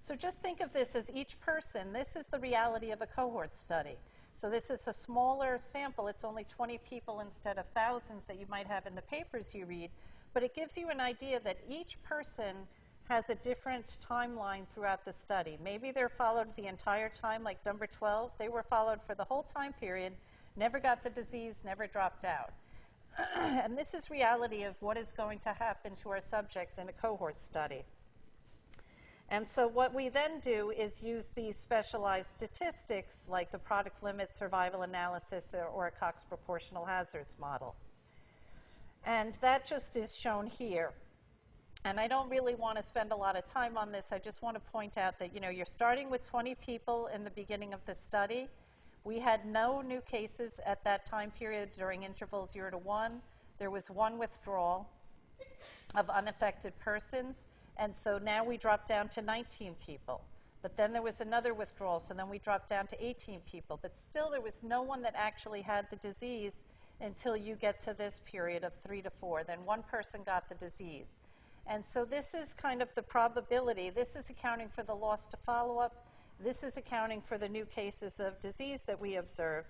So just think of this as each person, this is the reality of a cohort study. So this is a smaller sample, it's only 20 people instead of thousands that you might have in the papers you read. But it gives you an idea that each person has a different timeline throughout the study. Maybe they're followed the entire time, like number 12. They were followed for the whole time period, never got the disease, never dropped out. And this is reality of what is going to happen to our subjects in a cohort study. And so what we then do is use these specialized statistics, like the product limit survival analysis or a Cox proportional hazards model. And that just is shown here. And I don't really want to spend a lot of time on this. I just want to point out that, you know, you're starting with 20 people in the beginning of the study. We had no new cases at that time period during interval 0 to 1. There was 1 withdrawal of unaffected persons. And so now we dropped down to 19 people. But then there was another withdrawal, so then we dropped down to 18 people. But still, there was no one that actually had the disease until you get to this period of 3 to 4. Then 1 person got the disease. And so this is kind of the probability. This is accounting for the loss to follow-up. This is accounting for the new cases of disease that we observe.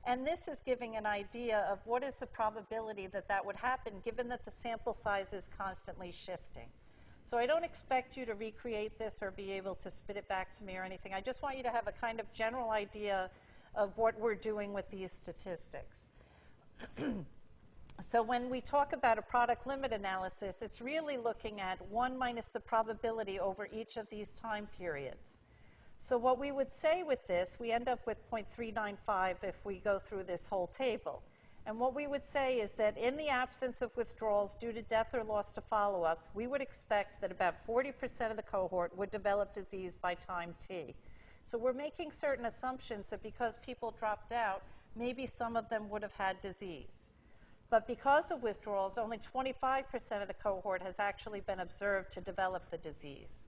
And this is giving an idea of what is the probability that that would happen, given that the sample size is constantly shifting. So I don't expect you to recreate this or be able to spit it back to me or anything. I just want you to have a kind of general idea of what we're doing with these statistics. So when we talk about a product limit analysis, it's really looking at 1 minus the probability over each of these time periods. So what we would say with this, we end up with 0.395 if we go through this whole table. And what we would say is that in the absence of withdrawals due to death or loss to follow-up, we would expect that about 40% of the cohort would develop disease by time t. So we're making certain assumptions that because people dropped out, maybe some of them would have had disease. But because of withdrawals, only 25% of the cohort has actually been observed to develop the disease.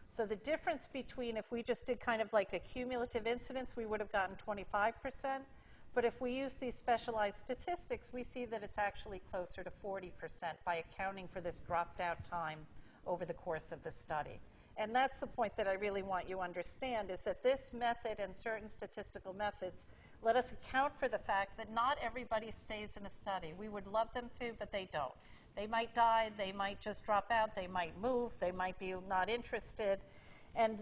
So the difference between if we just did kind of like a cumulative incidence, we would have gotten 25%. But if we use these specialized statistics, we see that it's actually closer to 40% by accounting for this dropped out time over the course of the study. And that's the point that I really want you to understand, is that this method and certain statistical methods let us account for the fact that not everybody stays in a study. We would love them to, but they don't. They might die, they might just drop out, they might move, they might be not interested. And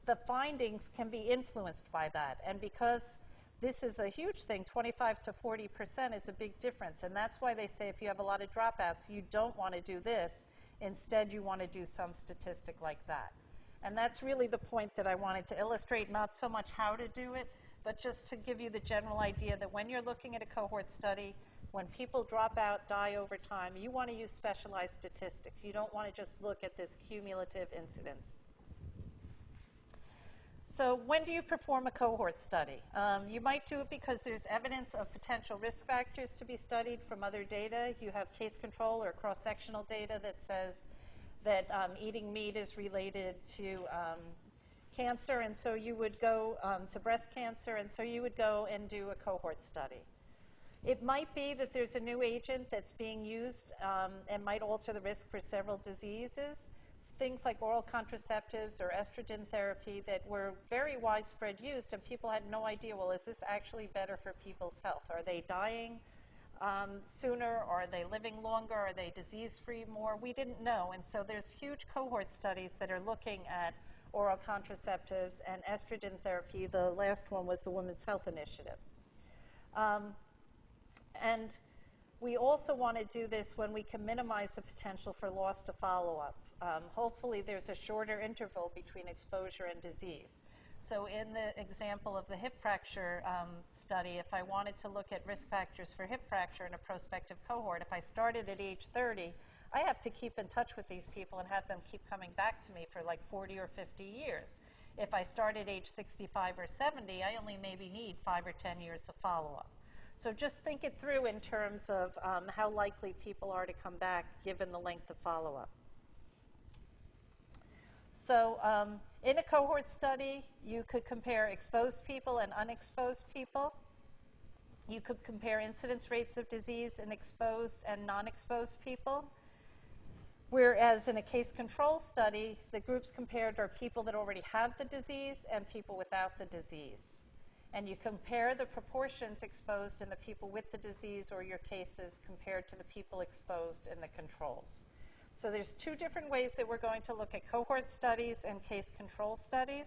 the findings can be influenced by that. And because this is a huge thing, 25 to 40% is a big difference. And that's why they say if you have a lot of dropouts, you don't want to do this. Instead, you want to do some statistic like that. And that's really the point that I wanted to illustrate, not so much how to do it, but just to give you the general idea that when you're looking at a cohort study, when people drop out, die over time, you want to use specialized statistics. You don't want to just look at this cumulative incidence. So when do you perform a cohort study? You might do it because there's evidence of potential risk factors to be studied from other data. You have case control or cross-sectional data that says that eating meat is related to cancer, and so you would go to breast cancer, and so you would go and do a cohort study. It might be that there's a new agent that's being used and might alter the risk for several diseases. Things like oral contraceptives or estrogen therapy that were very widespread used, and people had no idea, well, is this actually better for people's health? Are they dying sooner? Or are they living longer? Are they disease-free more? We didn't know, and so there's huge cohort studies that are looking at oral contraceptives and estrogen therapy. The last one was the Women's Health Initiative. And we also want to do this when we can minimize the potential for loss to follow-up. Hopefully there's a shorter interval between exposure and disease. So in the example of the hip fracture study, if I wanted to look at risk factors for hip fracture in a prospective cohort, if I started at age 30, I have to keep in touch with these people and have them keep coming back to me for like 40 or 50 years. If I start at age 65 or 70, I only maybe need 5 or 10 years of follow-up. So just think it through in terms of how likely people are to come back given the length of follow-up. So in a cohort study, you could compare exposed people and unexposed people. You could compare incidence rates of disease in exposed and non-exposed people. Whereas in a case control study, the groups compared are people that already have the disease and people without the disease. And you compare the proportions exposed in the people with the disease or your cases compared to the people exposed in the controls. So there's two different ways that we're going to look at cohort studies and case control studies.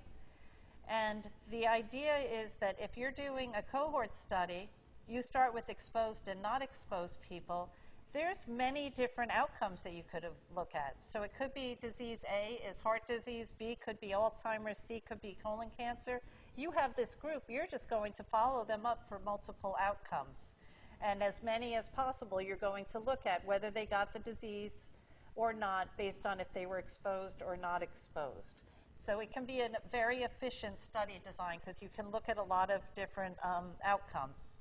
And the idea is that if you're doing a cohort study, you start with exposed and not exposed people. There's many different outcomes that you could look at. So it could be disease A is heart disease, B could be Alzheimer's, C could be colon cancer. You have this group, you're just going to follow them up for multiple outcomes. And as many as possible, you're going to look at whether they got the disease or not based on if they were exposed or not exposed. So it can be a very efficient study design because you can look at a lot of different outcomes.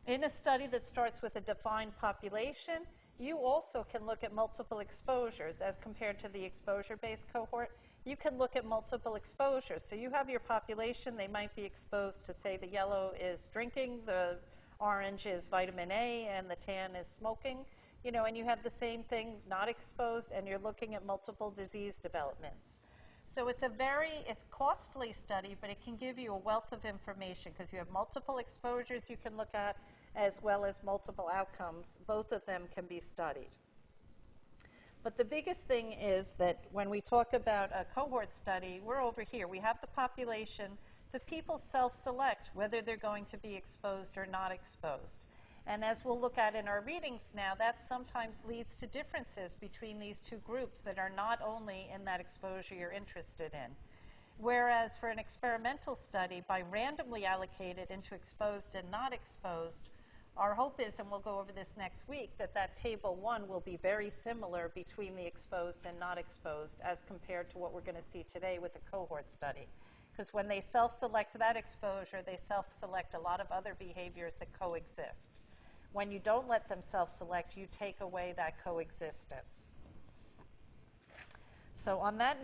In a study that starts with a defined population, you also can look at multiple exposures as compared to the exposure-based cohort. You can look at multiple exposures. So you have your population, they might be exposed to, say, the yellow is drinking, the orange is vitamin A, and the tan is smoking. You know, and you have the same thing, not exposed, and you're looking at multiple disease developments. So it's costly study, but it can give you a wealth of information because you have multiple exposures you can look at as well as multiple outcomes. Both of them can be studied. But the biggest thing is that when we talk about a cohort study, we're over here. We have the population. The people self-select whether they're going to be exposed or not exposed. And as we'll look at in our readings now, that sometimes leads to differences between these two groups that are not only in that exposure you're interested in. Whereas for an experimental study, by randomly allocated into exposed and not exposed, our hope is, and we'll go over this next week, that table 1 will be very similar between the exposed and not exposed as compared to what we're going to see today with a cohort study. Because when they self-select that exposure, they self-select a lot of other behaviors that coexist. When you don't let them self-select, you take away that coexistence. So on that note,